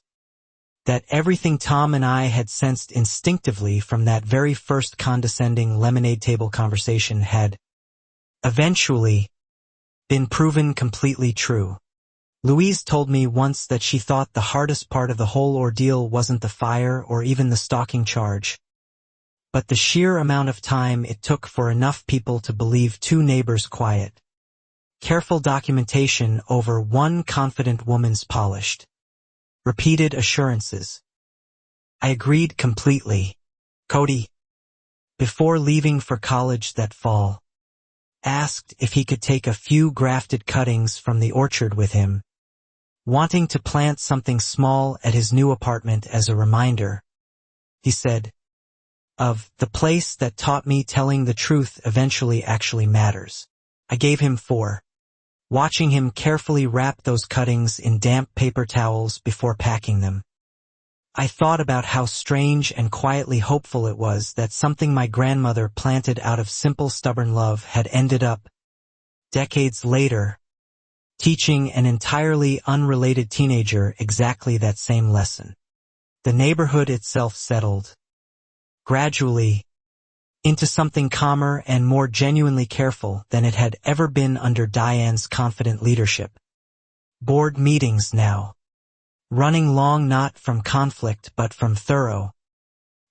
that everything Tom and I had sensed instinctively from that very first condescending lemonade table conversation had, eventually, been proven completely true. Louise told me once that she thought the hardest part of the whole ordeal wasn't the fire or even the stalking charge, but the sheer amount of time it took for enough people to believe two neighbors' quiet, careful documentation over one confident woman's polished, repeated assurances. I agreed completely. Cody, before leaving for college that fall, asked if he could take a few grafted cuttings from the orchard with him, wanting to plant something small at his new apartment as a reminder, he said, of the place that taught me telling the truth eventually actually matters. I gave him 4. Watching him carefully wrap those cuttings in damp paper towels before packing them, I thought about how strange and quietly hopeful it was that something my grandmother planted out of simple stubborn love had ended up, decades later, teaching an entirely unrelated teenager exactly that same lesson. The neighborhood itself settled, gradually, into something calmer and more genuinely careful than it had ever been under Diane's confident leadership. Board meetings now, running long not from conflict but from thorough,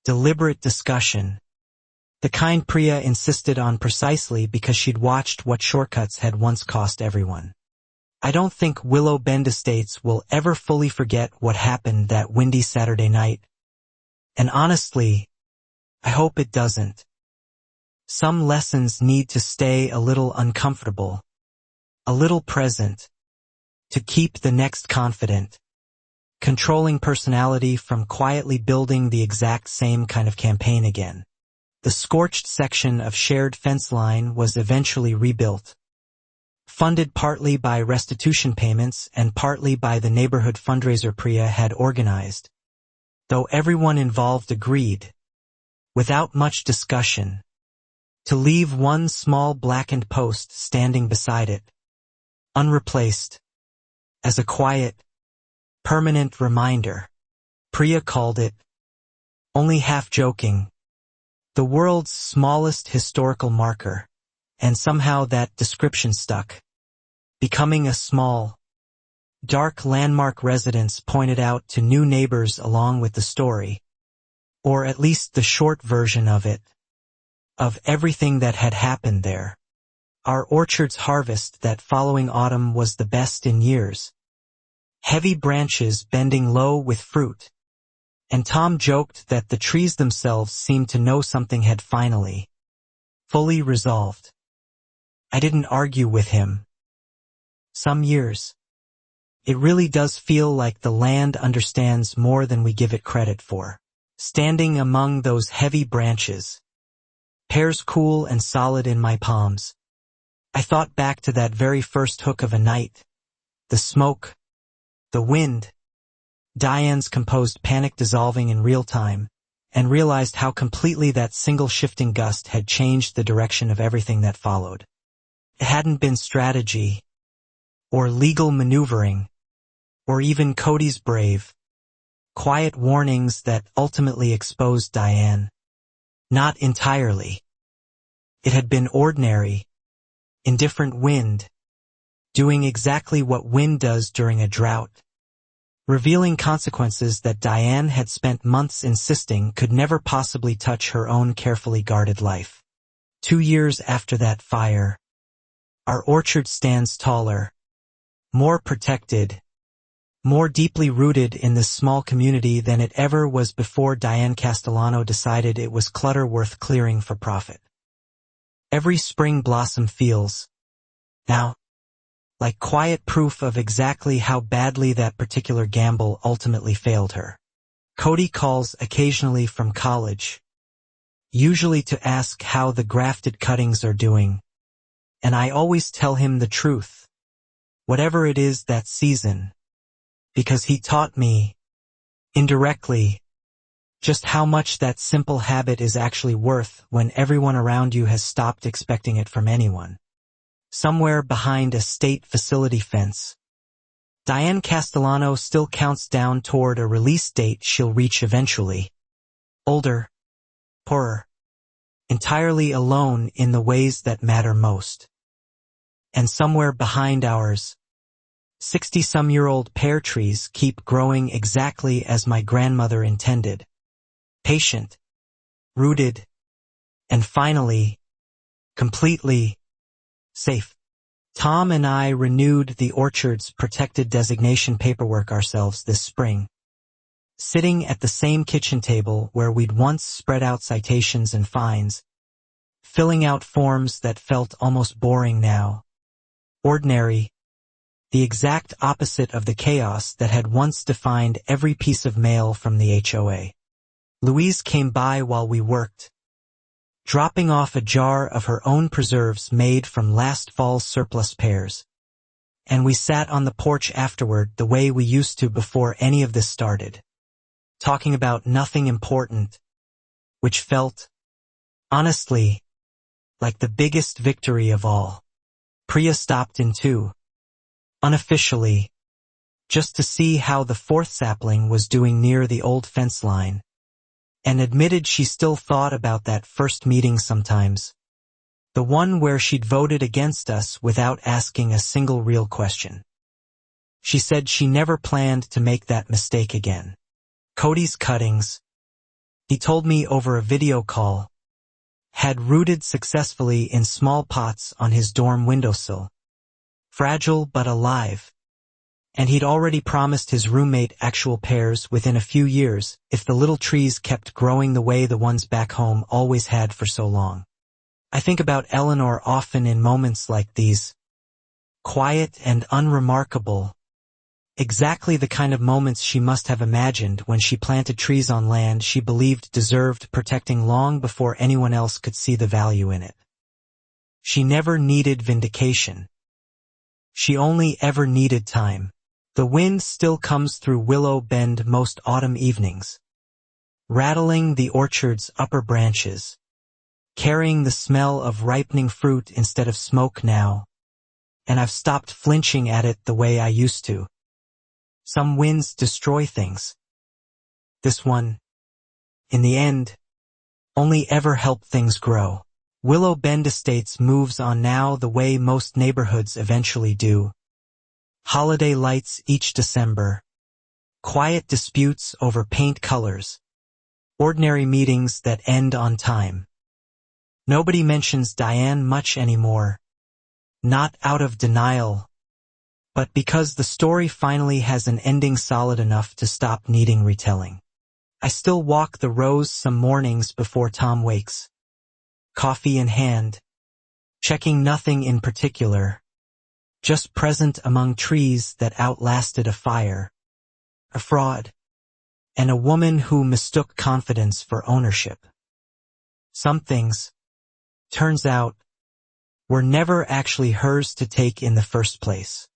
deliberate discussion, the kind Priya insisted on precisely because she'd watched what shortcuts had once cost everyone. I don't think Willow Bend Estates will ever fully forget what happened that windy Saturday night, and honestly, I hope it doesn't. Some lessons need to stay a little uncomfortable, a little present, to keep the next confident, controlling personality from quietly building the exact same kind of campaign again. The scorched section of shared fence line was eventually rebuilt, funded partly by restitution payments and partly by the neighborhood fundraiser Priya had organized, though everyone involved agreed, without much discussion, to leave one small blackened post standing beside it, unreplaced, as a quiet, permanent reminder. Priya called it, only half joking, the world's smallest historical marker, and somehow that description stuck, becoming a small, dark landmark residence pointed out to new neighbors along with the story, or at least the short version of it, of everything that had happened there. Our orchard's harvest that following autumn was the best in years. Heavy branches bending low with fruit, and Tom joked that the trees themselves seemed to know something had finally, fully resolved. I didn't argue with him. Some years, it really does feel like the land understands more than we give it credit for. Standing among those heavy branches, pears cool and solid in my palms, I thought back to that very first hook of a night, the smoke, the wind, Diane's composed panic dissolving in real time, and realized how completely that single shifting gust had changed the direction of everything that followed. It hadn't been strategy, or legal maneuvering, or even Cody's brave, quiet warnings that ultimately exposed Diane. Not entirely. It had been ordinary, indifferent wind, doing exactly what wind does during a drought, revealing consequences that Diane had spent months insisting could never possibly touch her own carefully guarded life. 2 years after that fire, our orchard stands taller, more protected, more deeply rooted in this small community than it ever was before Diane Castellano decided it was clutter worth clearing for profit. Every spring blossom feels, now, like quiet proof of exactly how badly that particular gamble ultimately failed her. Cody calls occasionally from college, usually to ask how the grafted cuttings are doing, and I always tell him the truth, whatever it is that season, because he taught me, indirectly, just how much that simple habit is actually worth when everyone around you has stopped expecting it from anyone. Somewhere behind a state facility fence, Diane Castellano still counts down toward a release date she'll reach eventually. Older, poorer, entirely alone in the ways that matter most. And somewhere behind ours, 60-some-year-old pear trees keep growing exactly as my grandmother intended. Patient, rooted, and finally, completely safe. Tom and I renewed the orchard's protected designation paperwork ourselves this spring, sitting at the same kitchen table where we'd once spread out citations and fines, filling out forms that felt almost boring now. Ordinary, the exact opposite of the chaos that had once defined every piece of mail from the HOA. Louise came by while we worked, dropping off a jar of her own preserves made from last fall's surplus pears. And we sat on the porch afterward the way we used to before any of this started, talking about nothing important, which felt, honestly, like the biggest victory of all. Priya stopped in too, unofficially, just to see how the fourth sapling was doing near the old fence line, and admitted she still thought about that first meeting sometimes, the one where she'd voted against us without asking a single real question. She said she never planned to make that mistake again. Cody's cuttings, he told me over a video call, had rooted successfully in small pots on his dorm windowsill, fragile but alive, and he'd already promised his roommate actual pears within a few years if the little trees kept growing the way the ones back home always had for so long. I think about Eleanor often in moments like these, quiet and unremarkable, exactly the kind of moments she must have imagined when she planted trees on land she believed deserved protecting long before anyone else could see the value in it. She never needed vindication. She only ever needed time. The wind still comes through Willow Bend most autumn evenings, rattling the orchard's upper branches, carrying the smell of ripening fruit instead of smoke now, and I've stopped flinching at it the way I used to. Some winds destroy things. This one, in the end, only ever helped things grow. Willow Bend Estates moves on now the way most neighborhoods eventually do. Holiday lights each December, quiet disputes over paint colors, ordinary meetings that end on time. Nobody mentions Diane much anymore, not out of denial, but because the story finally has an ending solid enough to stop needing retelling. I still walk the rows some mornings before Tom wakes, coffee in hand, checking nothing in particular, just present among trees that outlasted a fire, a fraud, and a woman who mistook confidence for ownership. Some things, turns out, were never actually hers to take in the first place.